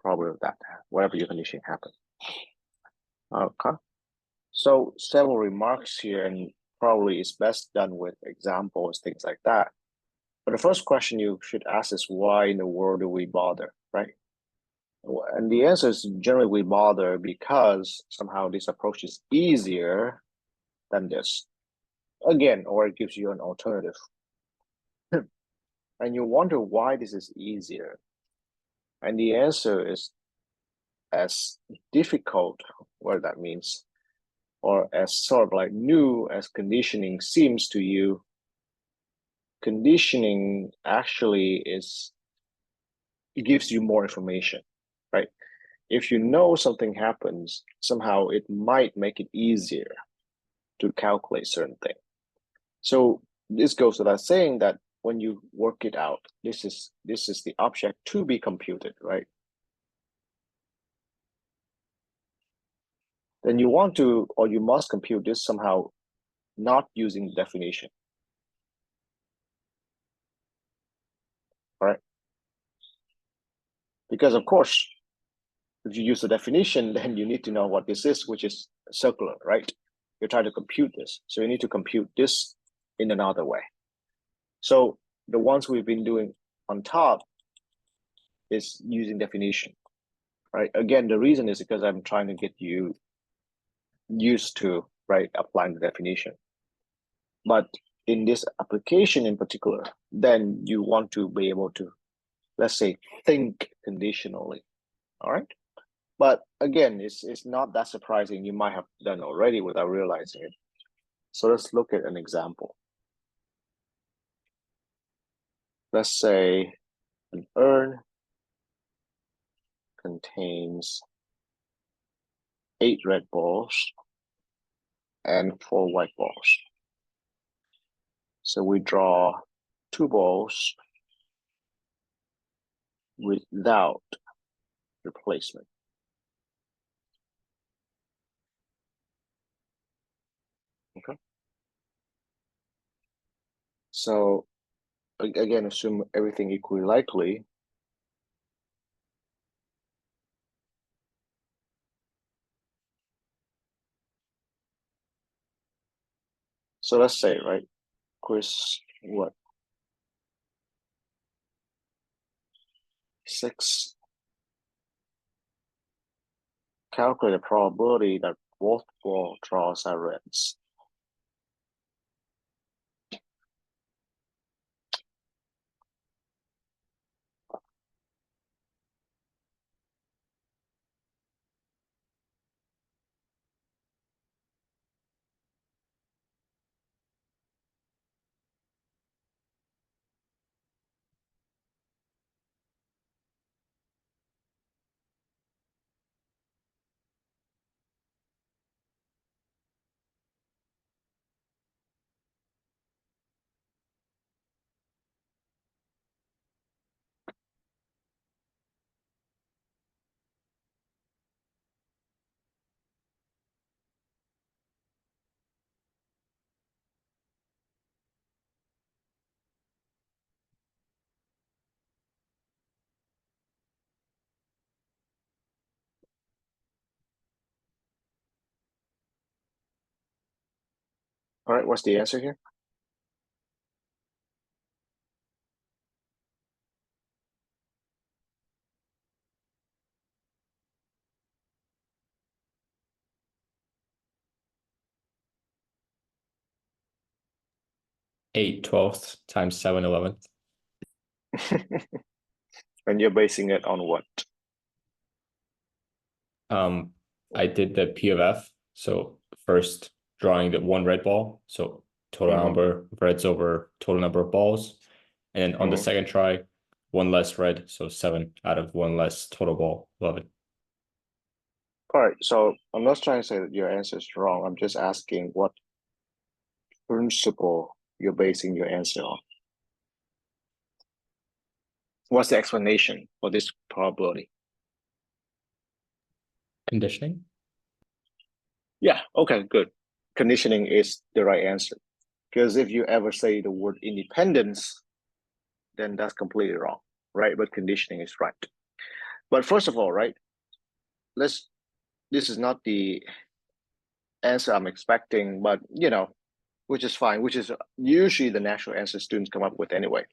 probability of that, whatever your condition happens. Okay. So several remarks here, and probably it's best done with examples, things like that. But the first question you should ask is, why in the world do we bother, right? And the answer is generally we bother because somehow this approach is easier than this. Again, or it gives you an alternative. And you wonder why this is easier. And the answer is as difficult, what that means, or as sort of like new as conditioning seems to you. Conditioning actually it gives you more information, right? If you know something happens, somehow it might make it easier to calculate certain thing. So this goes without saying that when you work it out, this is the object to be computed, right? Then you want to, or you must compute this somehow, not using the definition. Right? Because of course, if you use the definition, then you need to know what this is, which is circular, right? You're trying to compute this. So you need to compute this in another way. So the ones we've been doing on top is using definition, right? Again, the reason is because I'm trying to get you used to, right, applying the definition. But in this application in particular, then you want to be able to, let's say, think conditionally, all right? But again, it's not that surprising. You might have done already without realizing it. So let's look at an example. Let's say an urn contains 8 red balls and 4 white balls. So we draw 2 balls without replacement. Okay. So again, assume everything equally likely. So let's say, right, quiz what? 6. Calculate the probability that both ball draws are reds. All right, what's the answer here? Eight twelfths times 7/11. And you're basing it on what? I did the P of F. So first drawing the 1 red ball. So total number of reds over total number of balls. And then on the second try, 1 less red. So 7 out of 1 less total ball, 11. All right, so I'm not trying to say that your answer is wrong. I'm just asking what principle you're basing your answer on. What's the explanation for this probability? Conditioning? Yeah, okay, good. Conditioning is the right answer. Because if you ever say the word independence, then that's completely wrong, right? But conditioning is right. But first of all, right, this is not the answer I'm expecting, but which is fine, which is usually the natural answer students come up with anyway.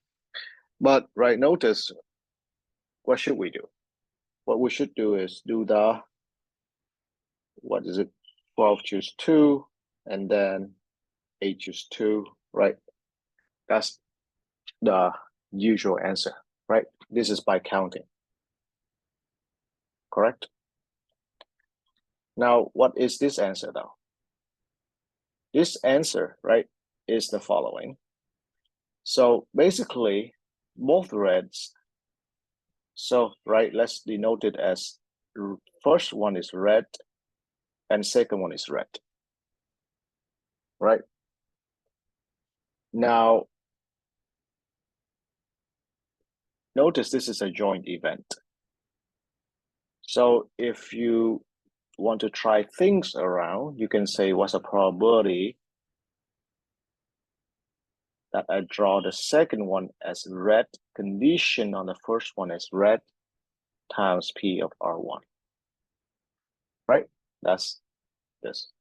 But right, notice, what should we do? What we should do is do the, what is it? 12 choose 2, and then 8 choose 2, right? That's the usual answer, right? This is by counting. correct? Now, what is this answer though? This answer, right, is the following. So basically, both reds, so right, let's denote it as first one is red and second one is red, right? Now, notice this is a joint event. So if you want to try things around, you can say what's the probability that I draw the second one as red, condition on the first one as red, times P of R1, right? That's this.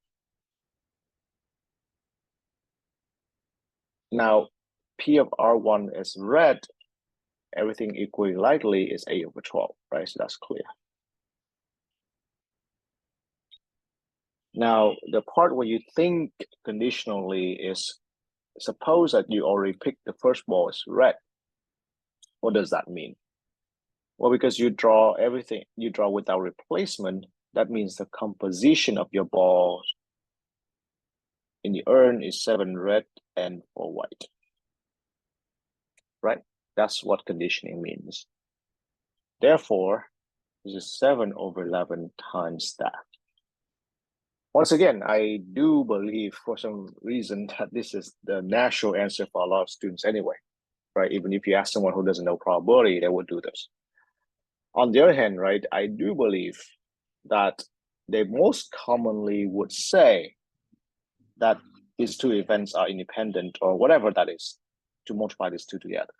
Now, P of R1 is red, everything equally likely is A over 12, right? So that's clear. Now, the part where you think conditionally is, suppose that you already picked the first ball as red. What does that mean? Well, because you draw everything, you draw without replacement, that means the composition of your balls in the urn is 7 red and 4 white, right? That's what conditioning means. Therefore, this is 7 over 11 times that. Once again, I do believe for some reason that this is the natural answer for a lot of students anyway, right? Even if you ask someone who doesn't know probability, they would do this. On the other hand, right, I do believe that they most commonly would say that these two events are independent or whatever that is to multiply these two together,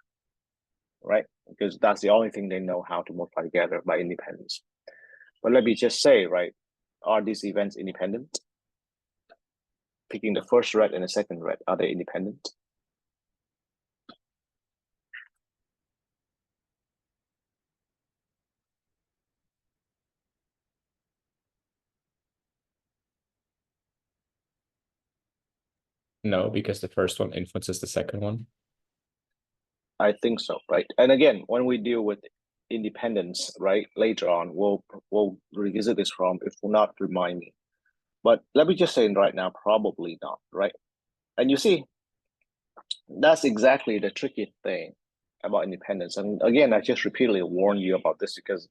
right? Because that's the only thing they know how to multiply together by independence. But let me just say, right, are these events independent? Picking the first red and the second red, are they independent? No, because the first one influences the second one. I think so, right? And again, when we deal with independence, right, later on, we'll revisit this from, if will not, remind me. But let me just say right now, probably not, right? And you see, that's exactly the tricky thing about independence. And again, I just repeatedly warn you about this because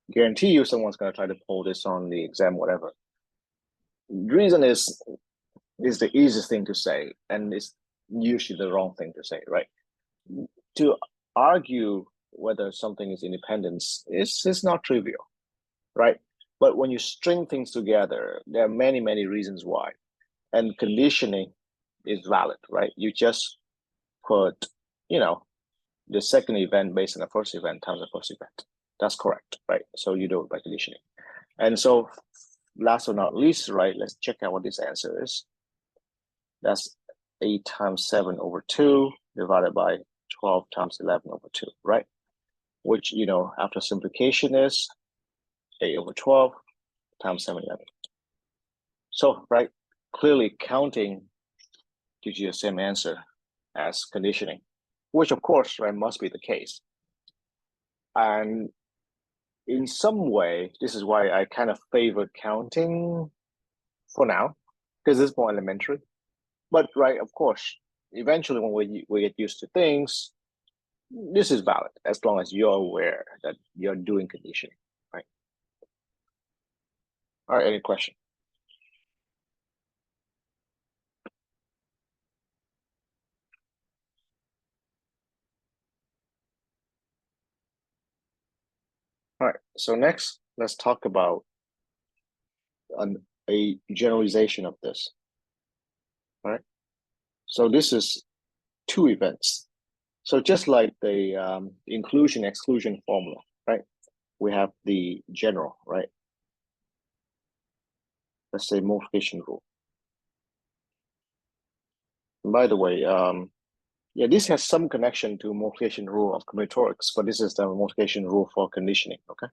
I guarantee you someone's going to try to pull this on the exam, whatever. The reason is the easiest thing to say, and it's usually the wrong thing to say, right? To argue whether something is independence is not trivial, right? But when you string things together, there are many, many reasons why. And conditioning is valid, right? You just put, you know, the second event based on the first event times the first event. That's correct, right? So you do it by conditioning. And so last but not least, right, let's check out what this answer is. That's 8 times 7 over 2 divided by 12 times 11 over 2, right? Which, you know, after simplification is 8 over 12 times 711. So, right, clearly counting gives you the same answer as conditioning, which of course, right, must be the case. And in some way, this is why I kind of favor counting for now, because it's more elementary. But right, of course, eventually when we get used to things, this is valid as long as you're aware that you're doing conditioning, right? All right, any question? All right, so next, let's talk about a generalization of this. All right, so this is two events. So just like the inclusion-exclusion formula, right? We have the general, right? Let's say multiplication rule. And by the way, yeah, this has some connection to multiplication rule of combinatorics, but this is the multiplication rule for conditioning, okay?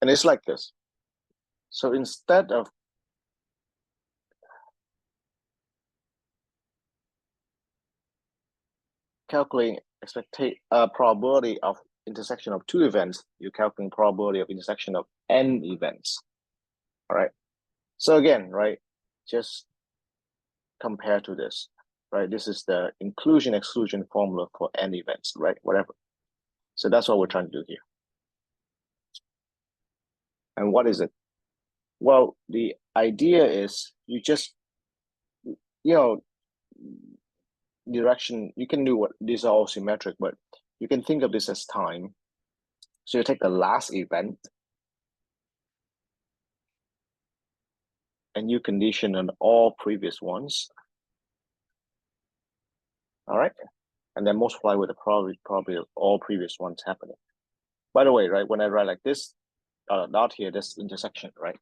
And it's like this. So instead of calculating probability of intersection of two events, you're calculating probability of intersection of n events. All right. So again, right, just compare to this, right? This is the inclusion exclusion formula for n events, right? Whatever. So that's what we're trying to do here. And what is it? Well, the idea is you just, direction, you can do what, these are all symmetric, but you can think of this as time. So you take the last event and you condition on all previous ones. All right. And then multiply with the probability of all previous ones happening. By the way, right, when I write like this, dot here, this intersection, right?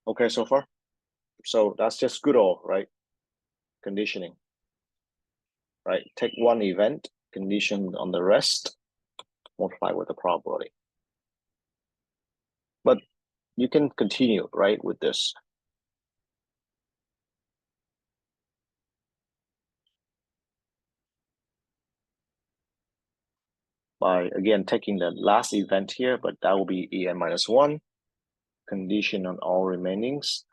Okay, so far. So that's just good old, right? Conditioning, right? Take one event, condition on the rest, multiply with the probability. But you can continue, right, with this. By, again, taking the last event here, but that will be en minus 1, condition on all remainings.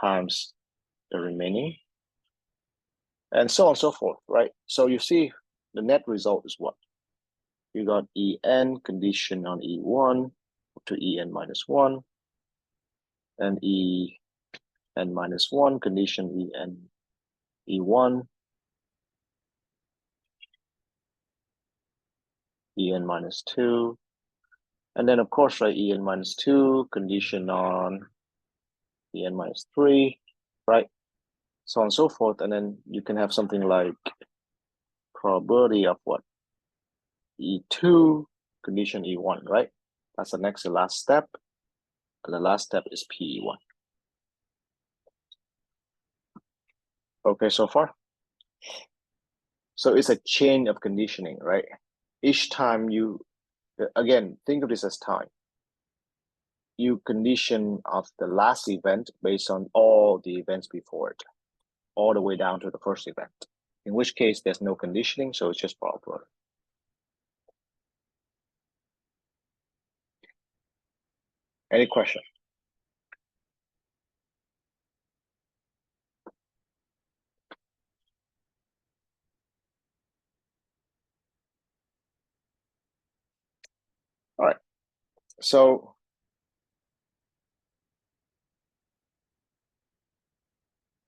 Times the remaining. And so on and so forth, right? So you see the net result is what? You got en condition on e1 to en minus 1, and en minus 1 condition en e1, en minus 2, and then of course, right, en minus 2 condition on en minus 3, right? So on and so forth, and then you can have something like probability of what? E2 condition E1, right? That's the next to last step. And the last step is PE1. Okay, so far. So it's a chain of conditioning, right? Each time you, again, think of this as time. You condition of the last event based on all the events before it, all the way down to the first event. In which case, there's no conditioning, so it's just probability. Any question? All right. So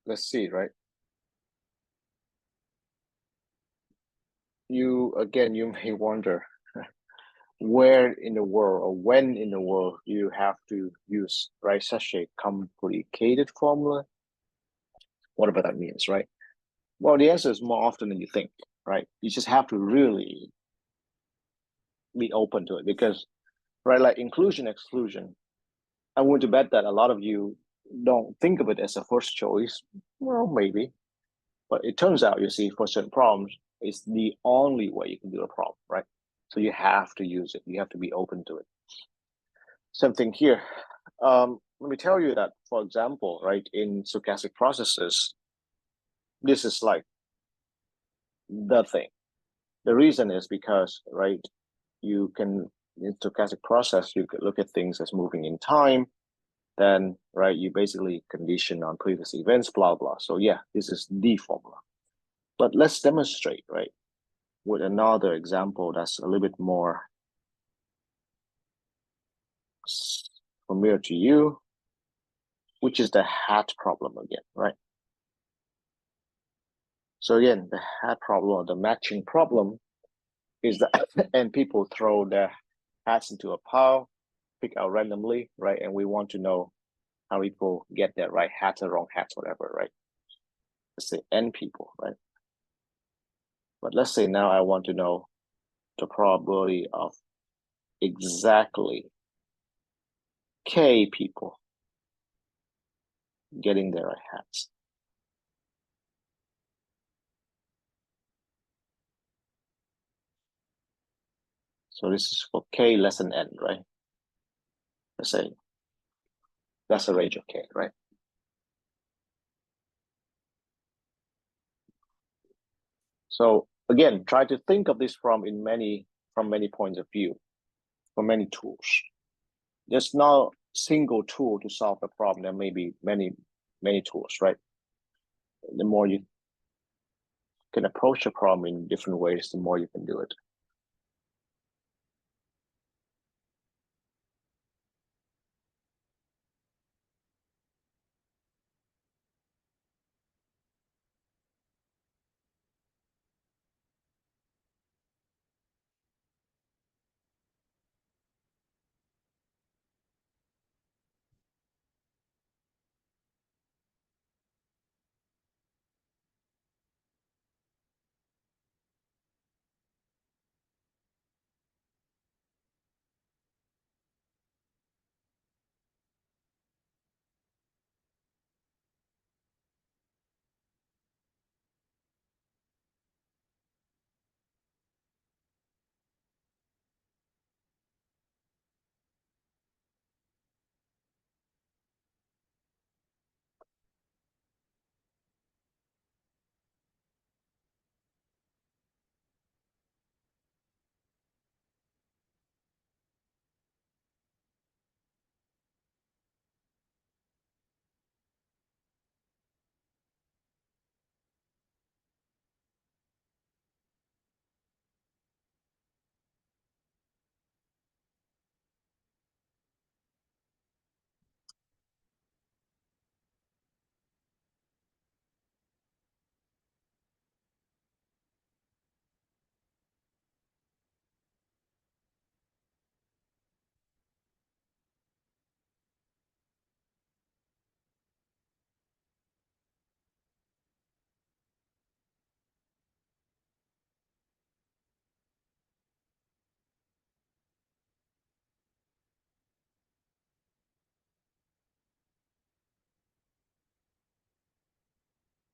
let's see, right? You may wonder where in the world or when in the world you have to use, right, such a complicated formula, whatever that means, right? Well, the answer is more often than you think, right? You just have to really be open to it because, right, like inclusion, exclusion, I want to bet that a lot of you don't think of it as a first choice. Well, maybe, but it turns out, you see, for certain problems, it's the only way you can do a problem, right? So you have to use it. You have to be open to it. Same thing here. Let me tell you that, for example, right, in stochastic processes, this is like the thing. The reason is because, right, you can, in stochastic process, you could look at things as moving in time, then, right, you basically condition on previous events, blah, blah. So yeah, this is the formula. But let's demonstrate, right, with another example that's a little bit more familiar to you, which is the hat problem again, right? So again, the hat problem or the matching problem is that, and people throw their hats into a pile, pick out randomly, right? And we want to know how people get their right hats or wrong hats, whatever, right? Let's say N people, right? But let's say now I want to know the probability of exactly K people getting their right hats. So this is for K less than N, right? let's say that's a range of k, right? So again, try to think of this from many points of view, from many tools. There's no single tool to solve the problem. There may be many tools, right? The more you can approach a problem in different ways, the more you can do it.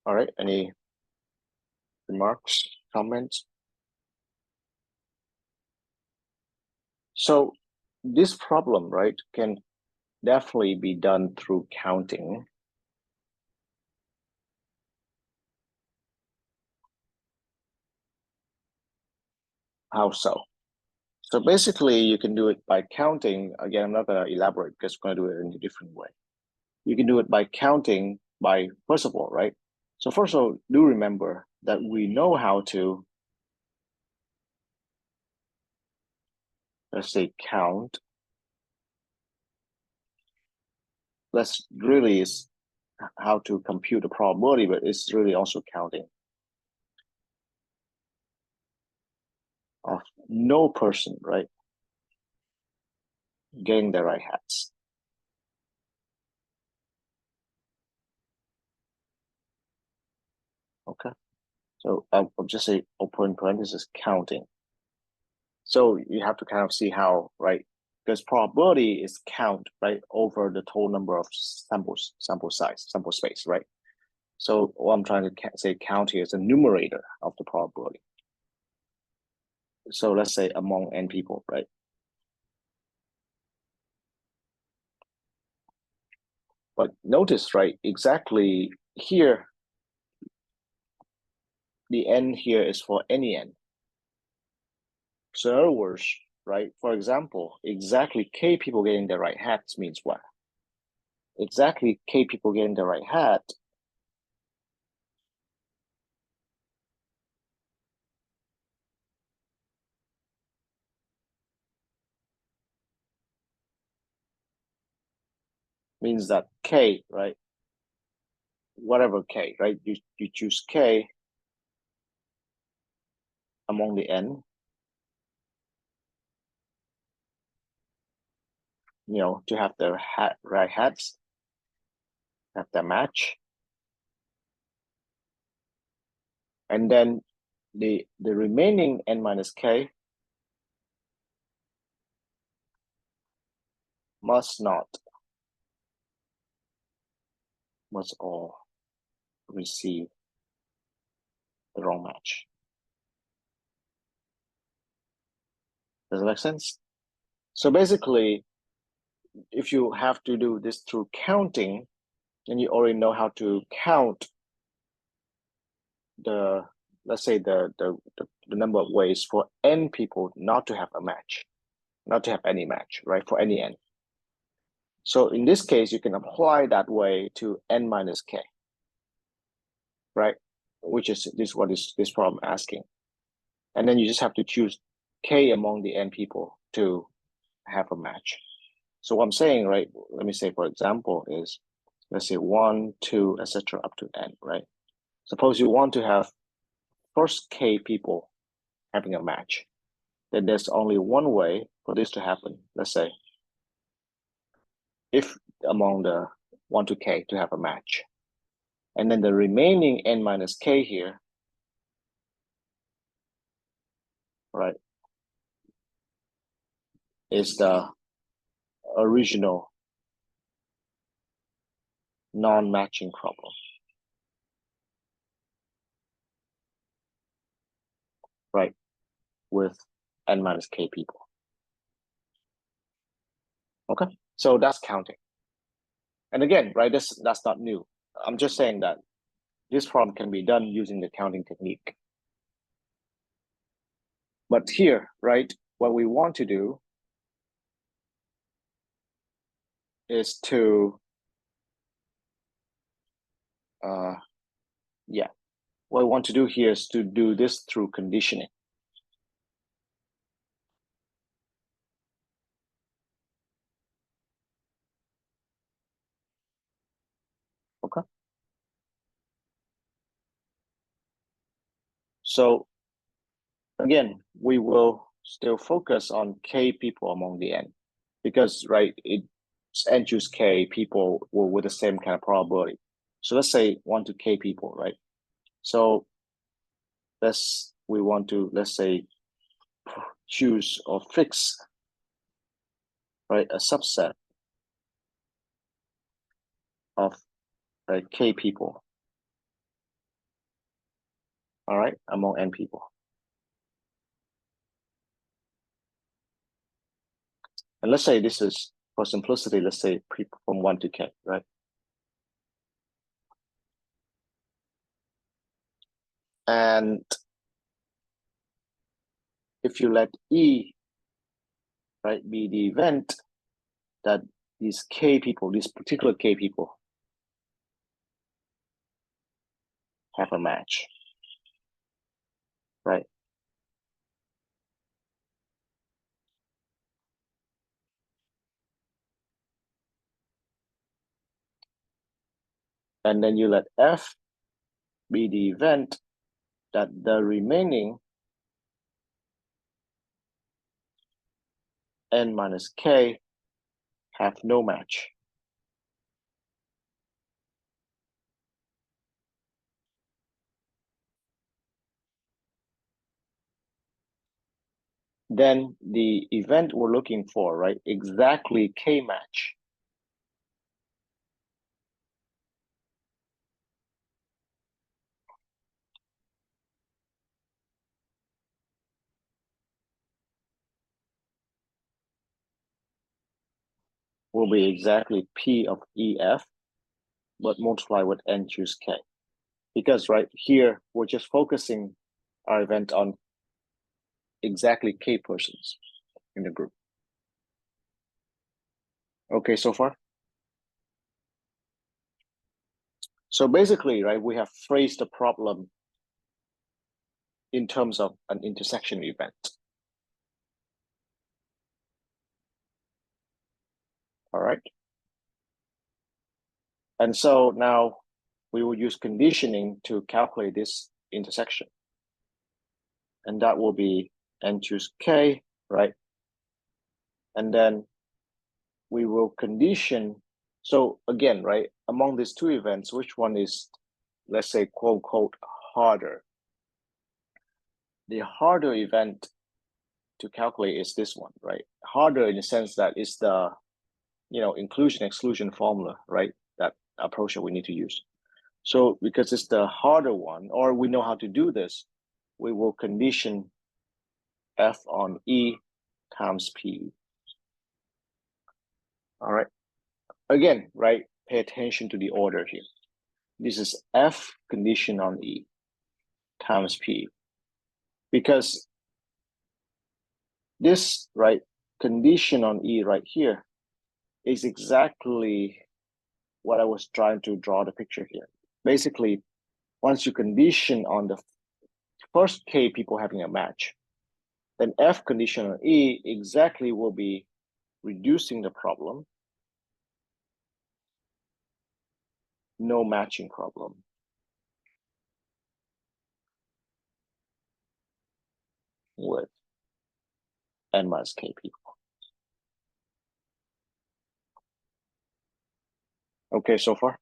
All right, any remarks, comments? So this problem, right, can definitely be done through counting. How so? So basically, you can do it by counting. Again, I'm not going to elaborate because we're going to do it in a different way. You can do it by counting by, first of all, right? So first of all, do remember that we know how to, let's say, count. Let's really is how to compute the probability, but it's really also counting of no person, right, getting the right hats. Okay, so I'll just say open parenthesis counting. So you have to kind of see how, right? Because probability is count, right, over the total number of samples, sample size, sample space, right? So what I'm trying to say count here is the numerator of the probability. So let's say among n people, right? But notice, right, exactly here, the n here is for any n. So in other words, right, for example, exactly k people getting the right hats means what? Exactly k people getting the right hat means that k, right, whatever k, right, you choose k among the n, you know, to have the right hats, have the match, and then the remaining n minus k must all receive the wrong match. Does that make sense? So basically, if you have to do this through counting, then you already know how to count the, let's say the number of ways for n people not to have a match, not to have any match, right? For any n. So in this case, you can apply that way to n minus k, right? Which is what is this problem asking. And then you just have to choose k among the n people to have a match. So what I'm saying, right, let me say, for example, is let's say 1, 2, etc. up to n, right? Suppose you want to have first k people having a match. Then there's only one way for this to happen. Let's say if among the 1 to k to have a match. And then the remaining n minus k here, right, is the original non-matching problem, right, with n minus k people. Okay, so that's counting. And again, right, that's not new. I'm just saying that this problem can be done using the counting technique. But here, right, what we want to do is to, what we want to do here is to do this through conditioning. Okay. So again, we will still focus on k people among the n, because right, it's n choose k people with the same kind of probability. So let's say 1 to k people, right? So we want to, let's say, choose or fix, right, a subset of k people, all right, among n people. And let's say this is, for simplicity, let's say people from 1 to k, right? And if you let E, right, be the event that these k people, these particular k people, have a match, right? And then you let F be the event that the remaining n minus k have no match. Then the event we're looking for, right, exactly k match, will be exactly P of EF, but multiply with n choose k. Because right here, we're just focusing our event on exactly k persons in the group. Okay, so far? So basically, right, we have phrased the problem in terms of an intersection event. All right. And so now we will use conditioning to calculate this intersection. And that will be n choose k, right? And then we will condition. So again, right, among these two events, which one is, let's say, quote unquote, harder? The harder event to calculate is this one, right? Harder in the sense that it's the, inclusion exclusion formula, right? That approach that we need to use. So because it's the harder one, or we know how to do this, we will condition F on E times P. All right. Again, right, pay attention to the order here. This is F condition on E times P. Because this, right, condition on E right here is exactly what I was trying to draw the picture here. Basically, once you condition on the first K people having a match, then F condition on E exactly will be reducing the problem, no matching problem. With N minus K people. Okay, so far?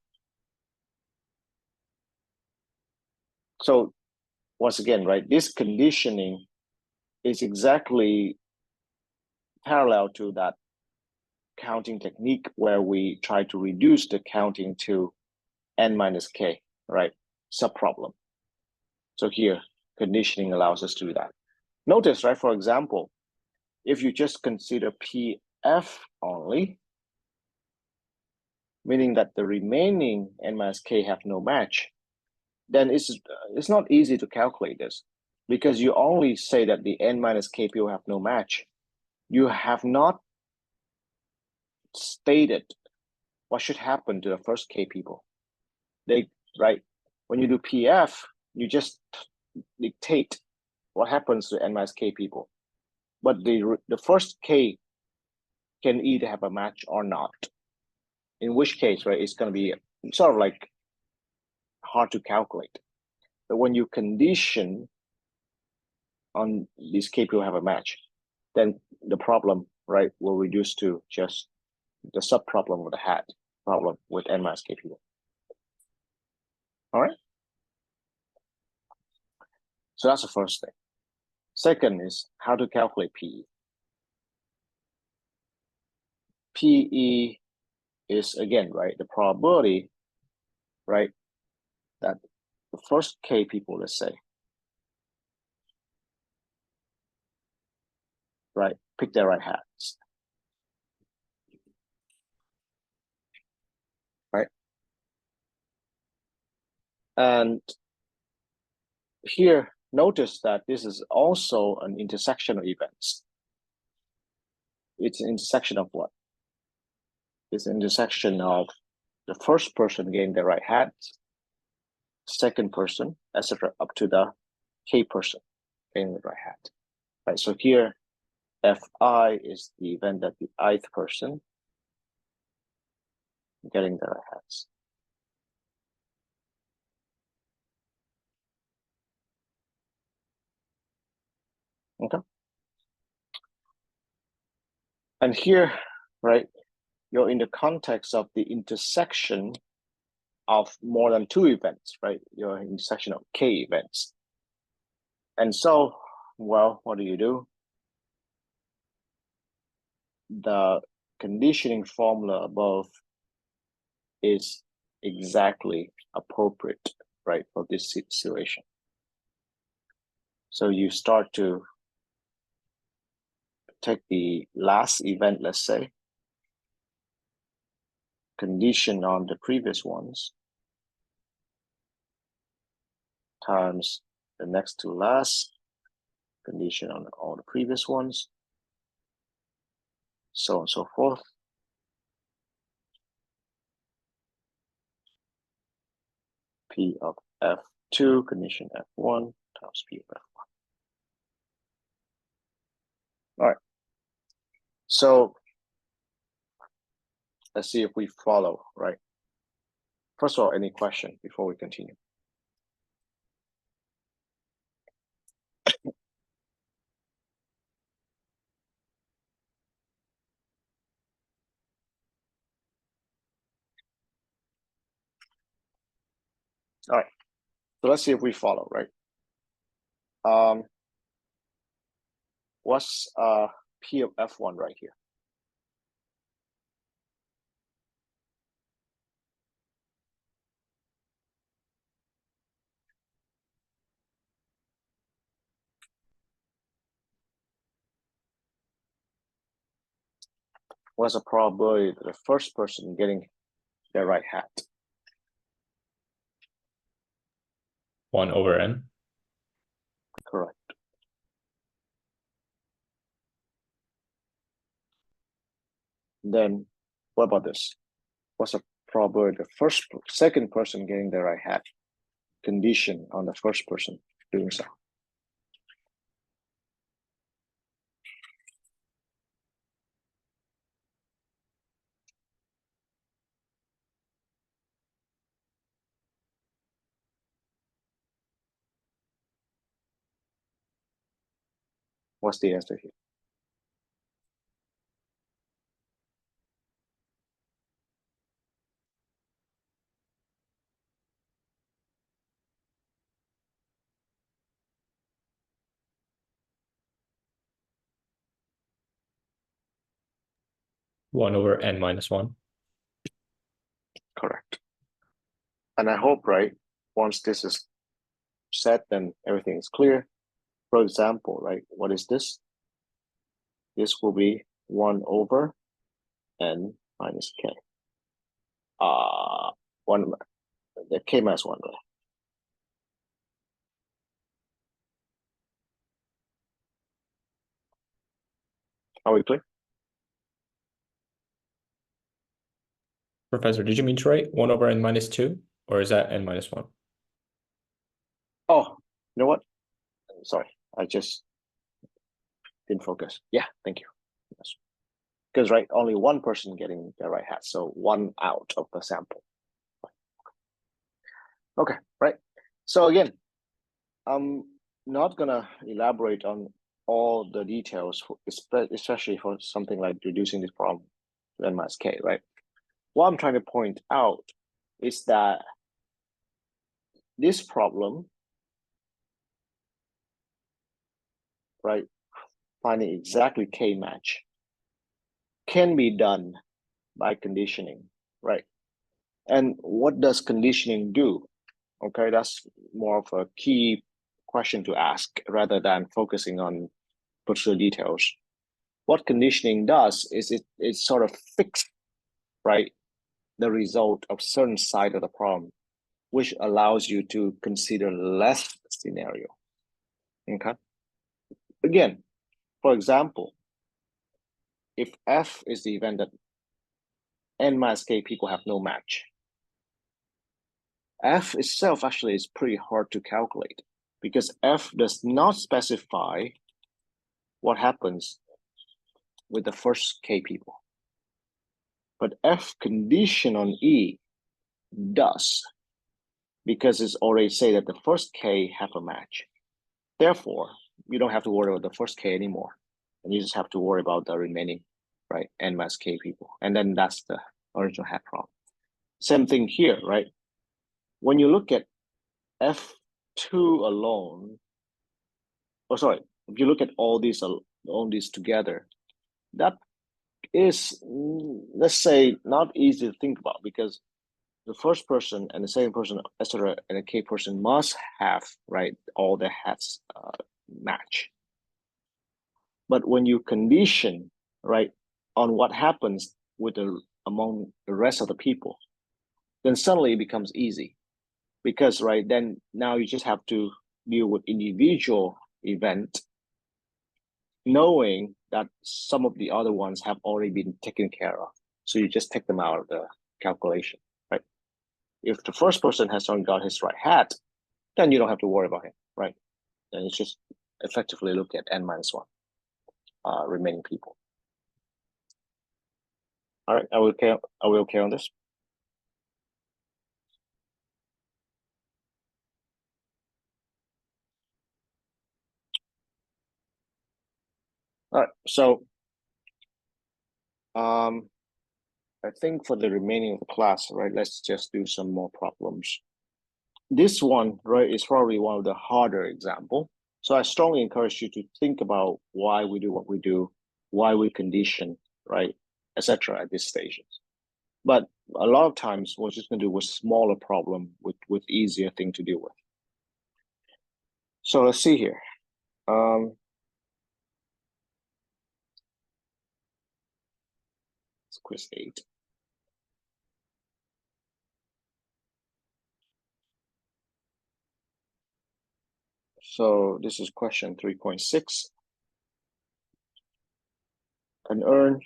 So once again, right, this conditioning is exactly parallel to that counting technique where we try to reduce the counting to N minus K, right, subproblem. So here, conditioning allows us to do that. Notice, right, for example, if you just consider PF only, meaning that the remaining N minus K have no match, then it's not easy to calculate this because you only say that the N minus K people have no match. You have not stated what should happen to the first K people. Right, when you do PF, you just dictate what happens to N minus K people. But the first K can either have a match or not. In which case, right, it's going to be sort of like hard to calculate. But when you condition on these K people have a match, then the problem, right, will reduce to just the subproblem of the hat problem with N minus K people. All right. So that's the first thing. Second is how to calculate PE. PE is again, right, the probability, right, that the first K people, let's say, right, pick their right hats. Right. And here, notice that this is also an intersection of events. It's an intersection of what? It's an intersection of the first person getting the right hat, second person, etc., up to the K person getting the right hat. Right. So here, Fi is the event that the ith person getting the right hats. Okay. And here, right, you're in the context of the intersection of more than two events, right? You're in the intersection of K events. And so, well, what do? The conditioning formula above is exactly appropriate, right, for this situation. So you start to take the last event, let's say, condition on the previous ones, times the next to last, condition on all the previous ones, so on and so forth. P of F2, condition F1, times P of F1. All right. So let's see if we follow, right? First of all, any question before we continue? All right. So let's see if we follow, right? What's P of F1 right here? what's the probability that the first person getting their right hat? 1 over n. Correct. Then what about this? What's the probability the second person getting the right hat? Condition on the first person doing so. What's the answer here? One over n minus 1. Correct. And I hope, right, once this is set, then everything is clear. For example, right, what is this? This will be 1 over n minus k. 1, the k minus 1, right? Are we clear? Professor, did you mean to write 1 over n minus 2? Or is that n minus 1? Oh, you know what? Sorry, I just didn't focus. Yeah, thank you. Yes. Because, right, only one person getting the right hat, so 1 out of the sample. Okay, right. So again, I'm not gonna elaborate on all the details, especially for something like reducing this problem to n minus k, right? What I'm trying to point out is that this problem, right, finding exactly k match, can be done by conditioning, right? And what does conditioning do? Okay, that's more of a key question to ask rather than focusing on particular details. What conditioning does is it sort of fixes, right, the result of certain side of the problem, which allows you to consider less scenario. Okay. Again, for example, if F is the event that n minus k people have no match, F itself actually is pretty hard to calculate because F does not specify what happens with the first k people. But F condition on E does, because it's already say that the first k have a match. Therefore, you don't have to worry about the first k anymore. And you just have to worry about the remaining, right, n minus k people. And then that's the original hat problem. Same thing here, right? When you look at F2 alone, if you look at all these together, that is, let's say, not easy to think about because the first person and the second person, etc., and a k person must have, right, all the hats match. But when you condition, right, on what happens with among the rest of the people, then suddenly it becomes easy because, right, then now you just have to deal with individual event, knowing that some of the other ones have already been taken care of. So you just take them out of the calculation, right? If the first person has already got his right hat, then you don't have to worry about him, right? And it's just effectively look at n minus 1 remaining people. All right, are we okay on this? All right, so I think for the remaining of the class, right, let's just do some more problems. This one, right, is probably one of the harder example. So I strongly encourage you to think about why we do what we do, why we condition, right, etc. at this stage. But a lot of times we're just going to do a smaller problem with easier thing to deal with. So let's see here. quiz 8. So this is question 3.6. An urn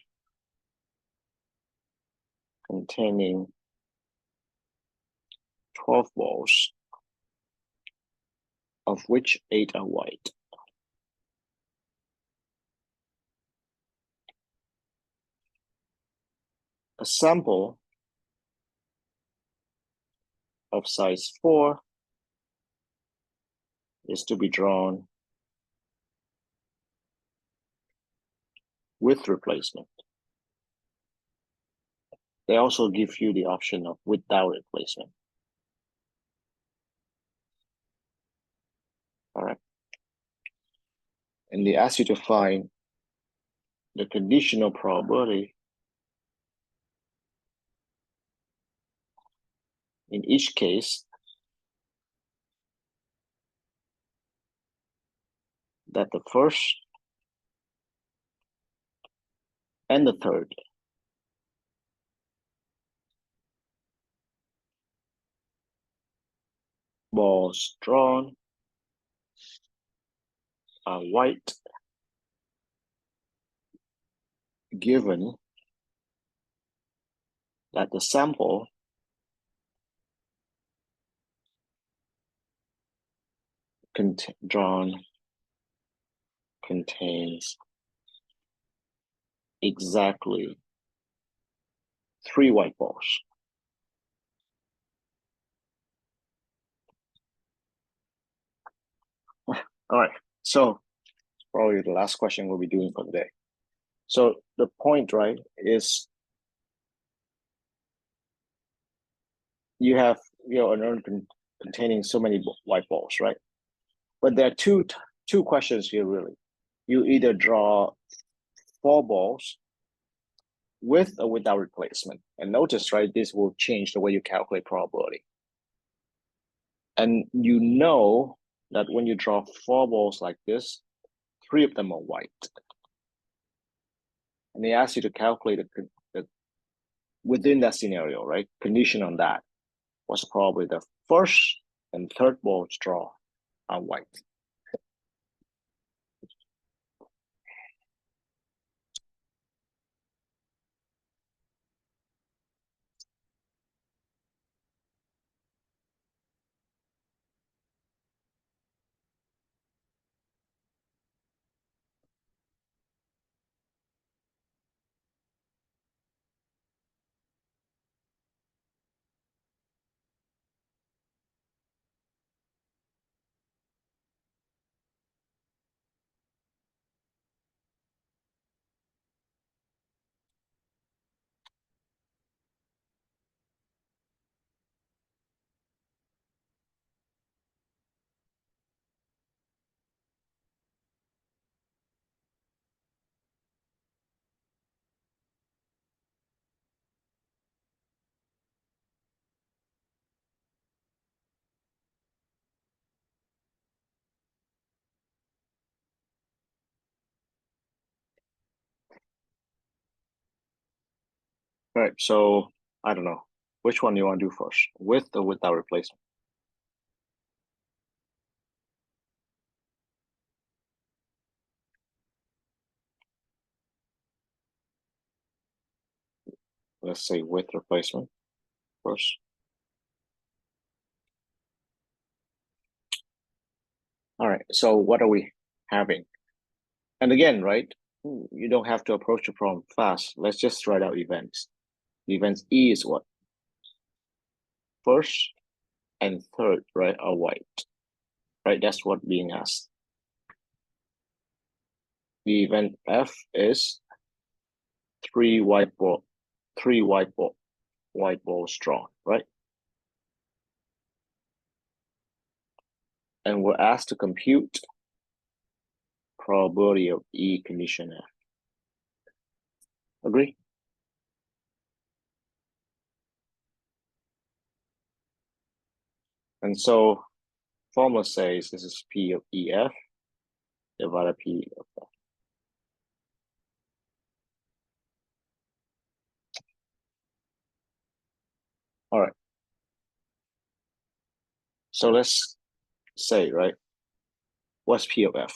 containing 12 balls, of which 8 are white. A sample of size 4 is to be drawn with replacement. They also give you the option of without replacement. All right. And they ask you to find the conditional probability in each case that the first and the third balls drawn are white, given that the sample drawn contains exactly 3 white balls. All right, so probably the last question we'll be doing for the day. So the point, right, is you have an urn containing so many white balls, right? But there are two questions here really. You either draw 4 balls with or without replacement. And notice, right, this will change the way you calculate probability. And you know that when you draw 4 balls like this, 3 of them are white. And they ask you to calculate the within that scenario, right? Condition on that was probably the first and third balls draw are white. All right, so I don't know which one you want to do first, with or without replacement. Let's say with replacement first. All right, so what are we having? And again, right, you don't have to approach the problem fast. Let's just write out events. The events E is what? First and third, right, are white, right? That's what being asked. The event F is 3 white balls drawn, right? And we're asked to compute probability of E condition F. Agree? And so formula says this is P of EF divided P of F. All right. So let's say, right? What's P of F?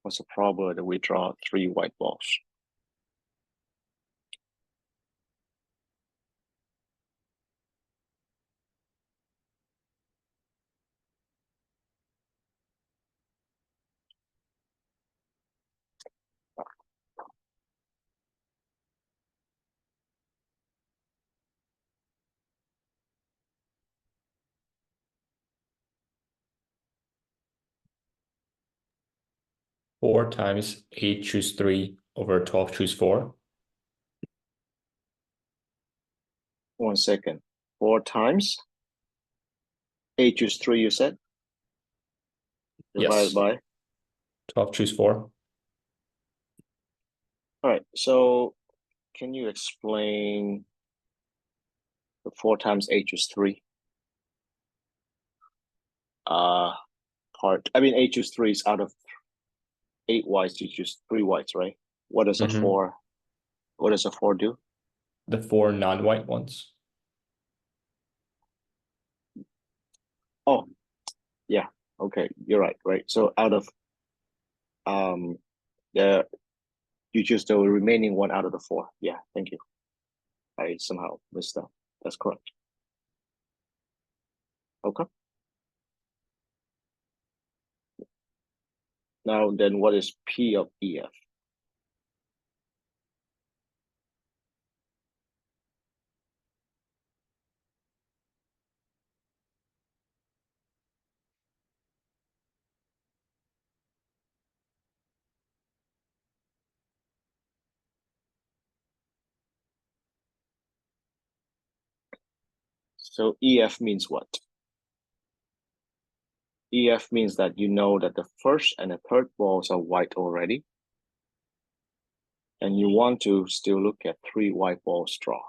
What's the probability that we draw 3 white balls? Four times 8 choose 3 over 12 choose 4. 1 second. 4 times 8 choose 3, you said? Divided Yes. by? 12 choose 4. All right. So can you explain the 4 times 8 choose 3? Part. I mean, 8 choose 3 is out of 8 whites, you choose 3 whites, right? What does a Mhm. 4? What does a 4 do? The 4 non-white ones. Oh, yeah. Okay, you're right, right. So out of um the you choose the remaining one out of the 4. Yeah, thank you. I somehow missed that. That's correct. Okay. Now then, what is P of EF? So EF means what? EF means that you know that the first and the third balls are white already, and you want to still look at 3 white balls draw.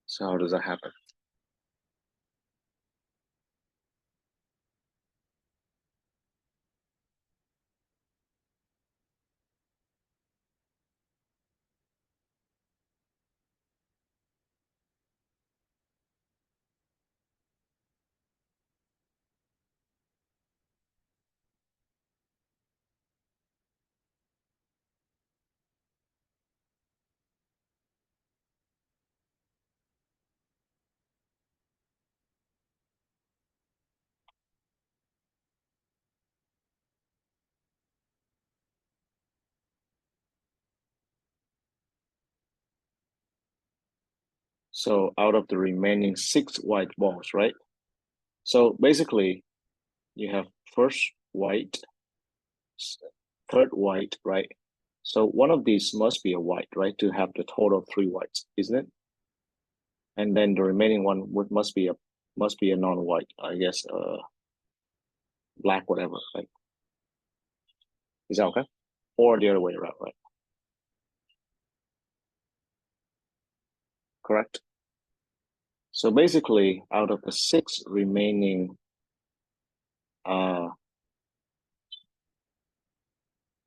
So how does that happen? So out of the remaining 6 white balls, right? So basically, you have first white, third white, right? So one of these must be a white, right? To have the total of 3 whites, isn't it? And then the remaining one must be a non-white, I guess, black, whatever, right? Is that okay? Or the other way around, right? Correct. So basically, out of the 6 remaining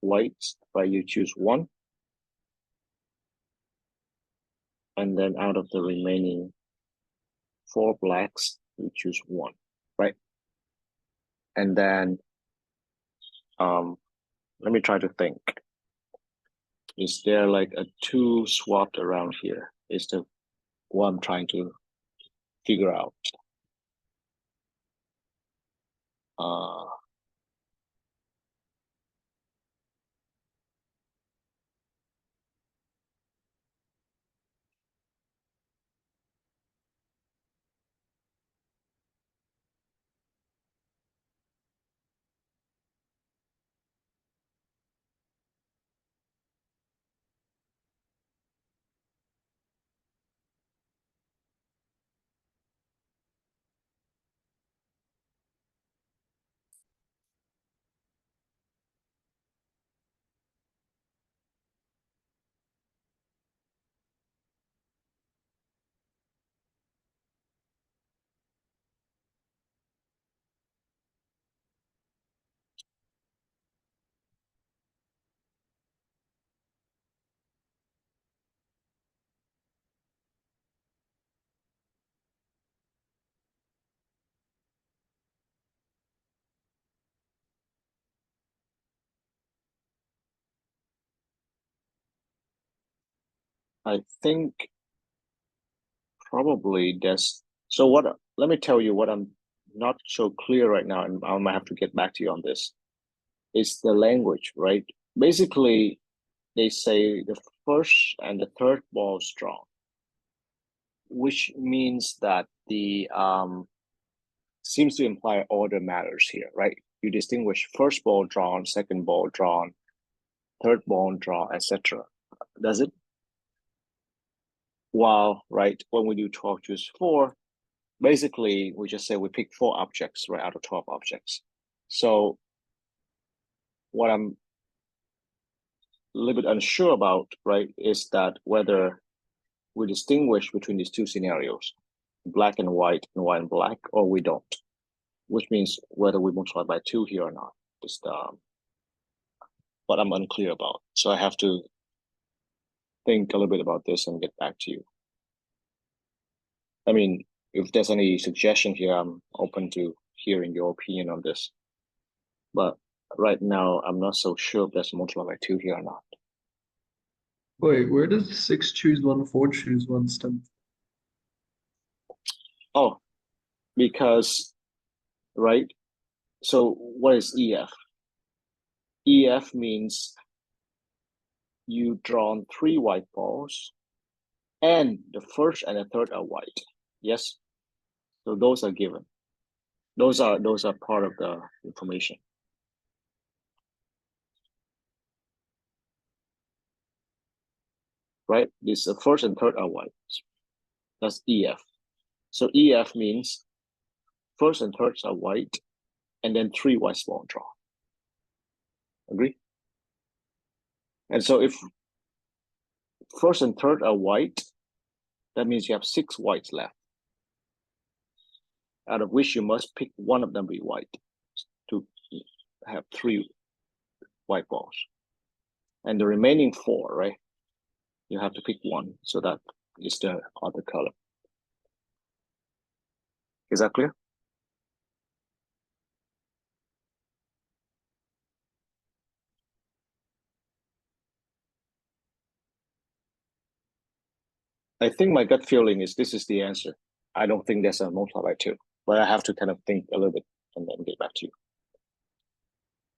whites, right, you choose 1, and then out of the remaining 4 blacks, you choose 1, right? And then let me try to think. Is there like a 2 swapped around here? Is the what I'm trying to figure out. Uh, I think probably there's, so what, let me tell you what I'm not so clear right now, and I might have to get back to you on this. It's the language, right? Basically, they say the first and the third ball is drawn, which means that the seems to imply order matters here, right? You distinguish first ball drawn, second ball drawn, third ball drawn, etc. Does it? While, right, when we do 12 choose 4, basically we just say we pick 4 objects, right, out of 12 objects. So what I'm a little bit unsure about, right, is that whether we distinguish between these two scenarios, black and white and black, or we don't, which means whether we multiply by 2 here or not. Just what I'm unclear about. So I have to think a little bit about this and get back to you. I mean, if there's any suggestion here, I'm open to hearing your opinion on this. But right now, I'm not so sure if there's multiply by 2 here or not. Wait, where does 6 choose 1, 4 choose 1 stem? Oh, because, right? So what is EF? EF means you drawn 3 white balls and the first and the third are white. Yes. So those are given. Those are part of the information. Right? This the first and third are white. That's EF. So EF means first and thirds are white, and then 3 white small draw. Agree? And so if first and third are white, that means you have 6 whites left, out of which you must pick one of them be white to have 3 white balls. And the remaining 4, right? You have to pick one, so that is the other color. Is that clear? I think my gut feeling is this is the answer. I don't think there's a multiply by 2, but I have to kind of think a little bit and then get back to you.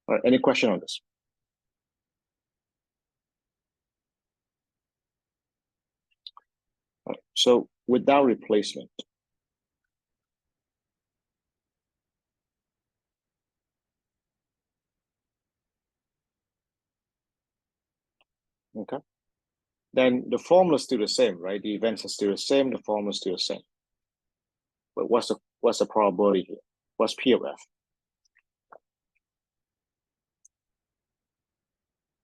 All right, any question on this? All right, so without replacement, okay, then the formula is still the same, right? The events are still the same, the formula is still the same. But what's the probability here? What's P of F?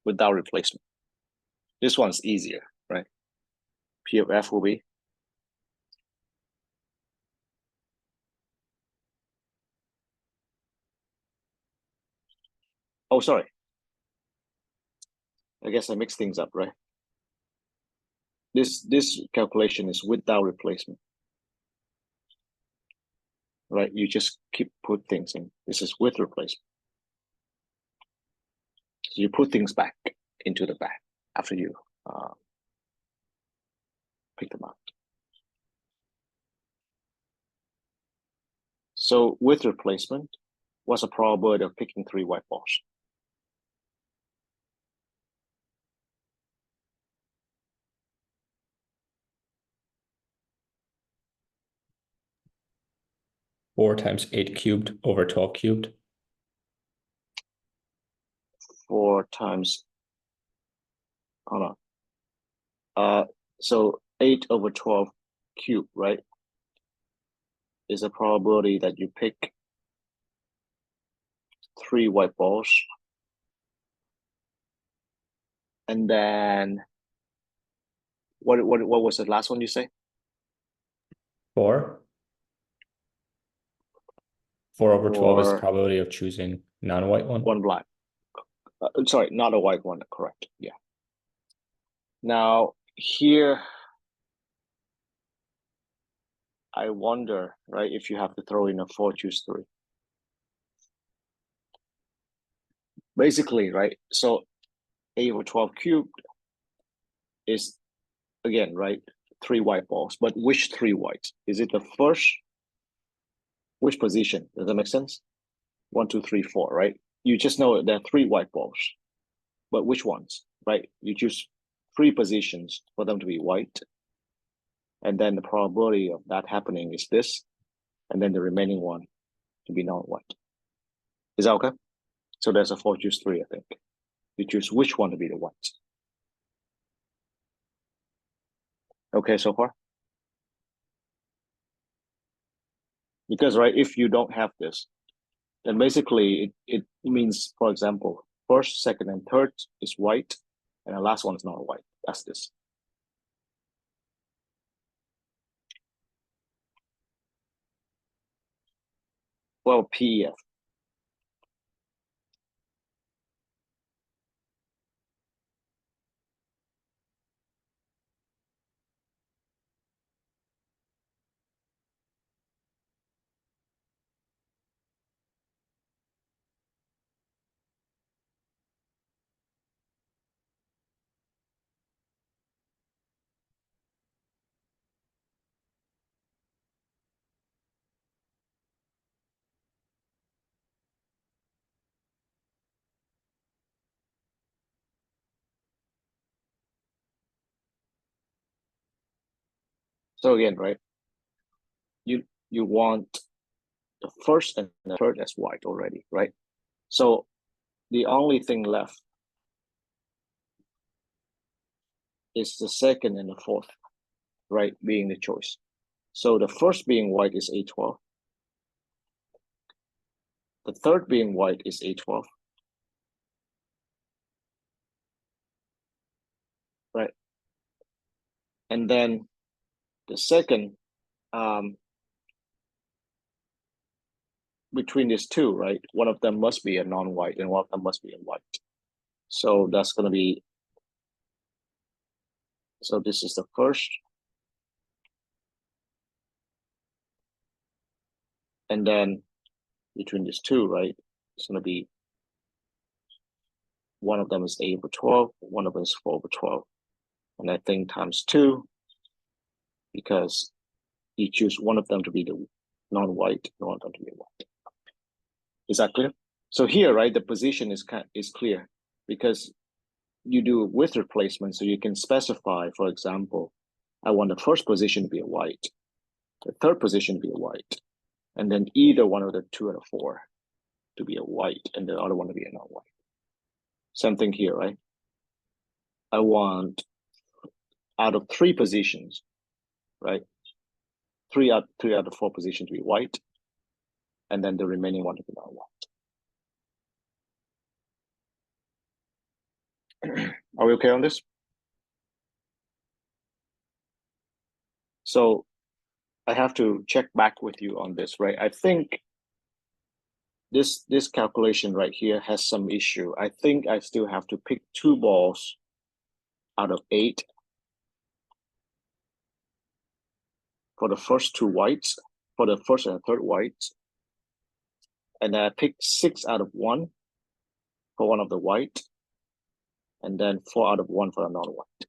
Without replacement. This one's easier, right? P of F will be oh, sorry. I guess I mixed things up, right? This calculation is without replacement. Right? You just keep put things in. This is with replacement. So you put things back into the bag after you pick them out. So with replacement, what's the probability of picking 3 white balls? Four times 8 cubed over 12 cubed. 4 times, hold on. So 8 over 12 cubed, right? Is a probability that you pick 3 white balls. And then what was the last one you say? 4. 4 over 12 is the 4. probability of choosing non-white one. 1 black. Sorry, not a white one, correct. Yeah. Now here, I wonder, right, if you have to throw in a 4 choose 3. Basically, right, so 8 over 12 cubed is again, right? 3 white balls, but which 3 whites? Is it the first? Which position? Does that make sense? 1, 2, 3, 4, right? You just know there are 3 white balls, but which ones, right? You choose 3 positions for them to be white, and then the probability of that happening is this, and then the remaining one to be non-white. Is that okay? So there's a 4 choose 3, I think. You choose which one to be the white. Okay, so far? Because, right, if you don't have this, then basically it means, for example, first, second, and third is white, and the last one is not white. That's this. Well, PEF. So again, right, you want the first and the third as white already, right? So the only thing left is the second and the fourth, right, being the choice. So the first being white is A12. The third being white is A12. Right? And then the second, between these two, right, one of them must be a non-white and one of them must be a white. So that's going to be, so this is the first. And then between these two, right, it's going to be one of them is A over 12, one of them is 4 over 12. And I think times 2, because you choose one of them to be the non-white, one of them to be white. Is that clear? So here, right, the position is clear because you do with replacement, so you can specify, for example, I want the first position to be a white, the third position to be a white, and then either one of the 2 out of 4 to be a white, and the other one to be a non-white. Same thing here, right? I want out of 3 positions, right? 3 out of 4 positions to be white, and then the remaining one to be non-white. Are we okay on this? So I have to check back with you on this, right? I think this calculation right here has some issue. I think I still have to pick 2 balls out of 8 for the first 2 whites, for the first and third whites. And then I picked 6 out of 1 for one of the white, and then 4 out of 1 for a non-white.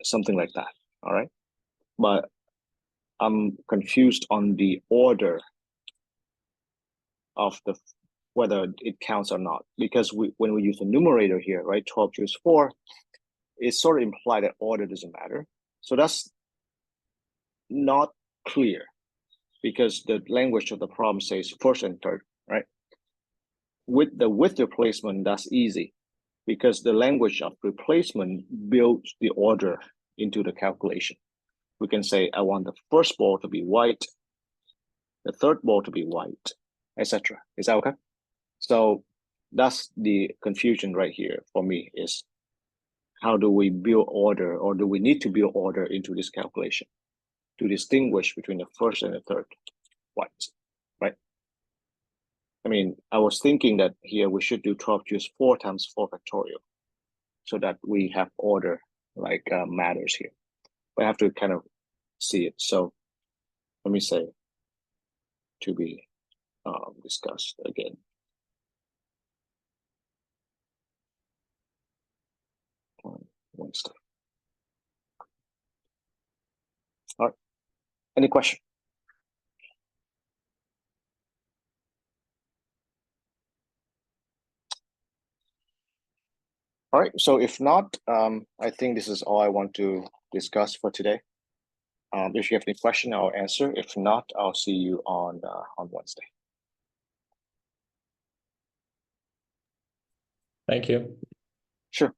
Something like that, all right? But I'm confused on the order of the whether it counts or not, because when we use the numerator here, right, 12 choose 4, it sort of implied that order doesn't matter. So that's not clear because the language of the problem says first and third, right? With the with replacement, that's easy because the language of replacement builds the order into the calculation. We can say, I want the first ball to be white, the third ball to be white, etc. Is that okay? So that's the confusion right here for me is how do we build order, or do we need to build order into this calculation to distinguish between the first and the third whites, right? I mean, I was thinking that here we should do 12 choose 4 times 4 factorial so that we have order like matters here. But I have to kind of see it. So let me say to be discussed again. Wednesday. All right. Any question? All right. So if not, I think this is all I want to discuss for today. If you have any question, I'll answer. If not, I'll see you on Wednesday. Thank you. Sure.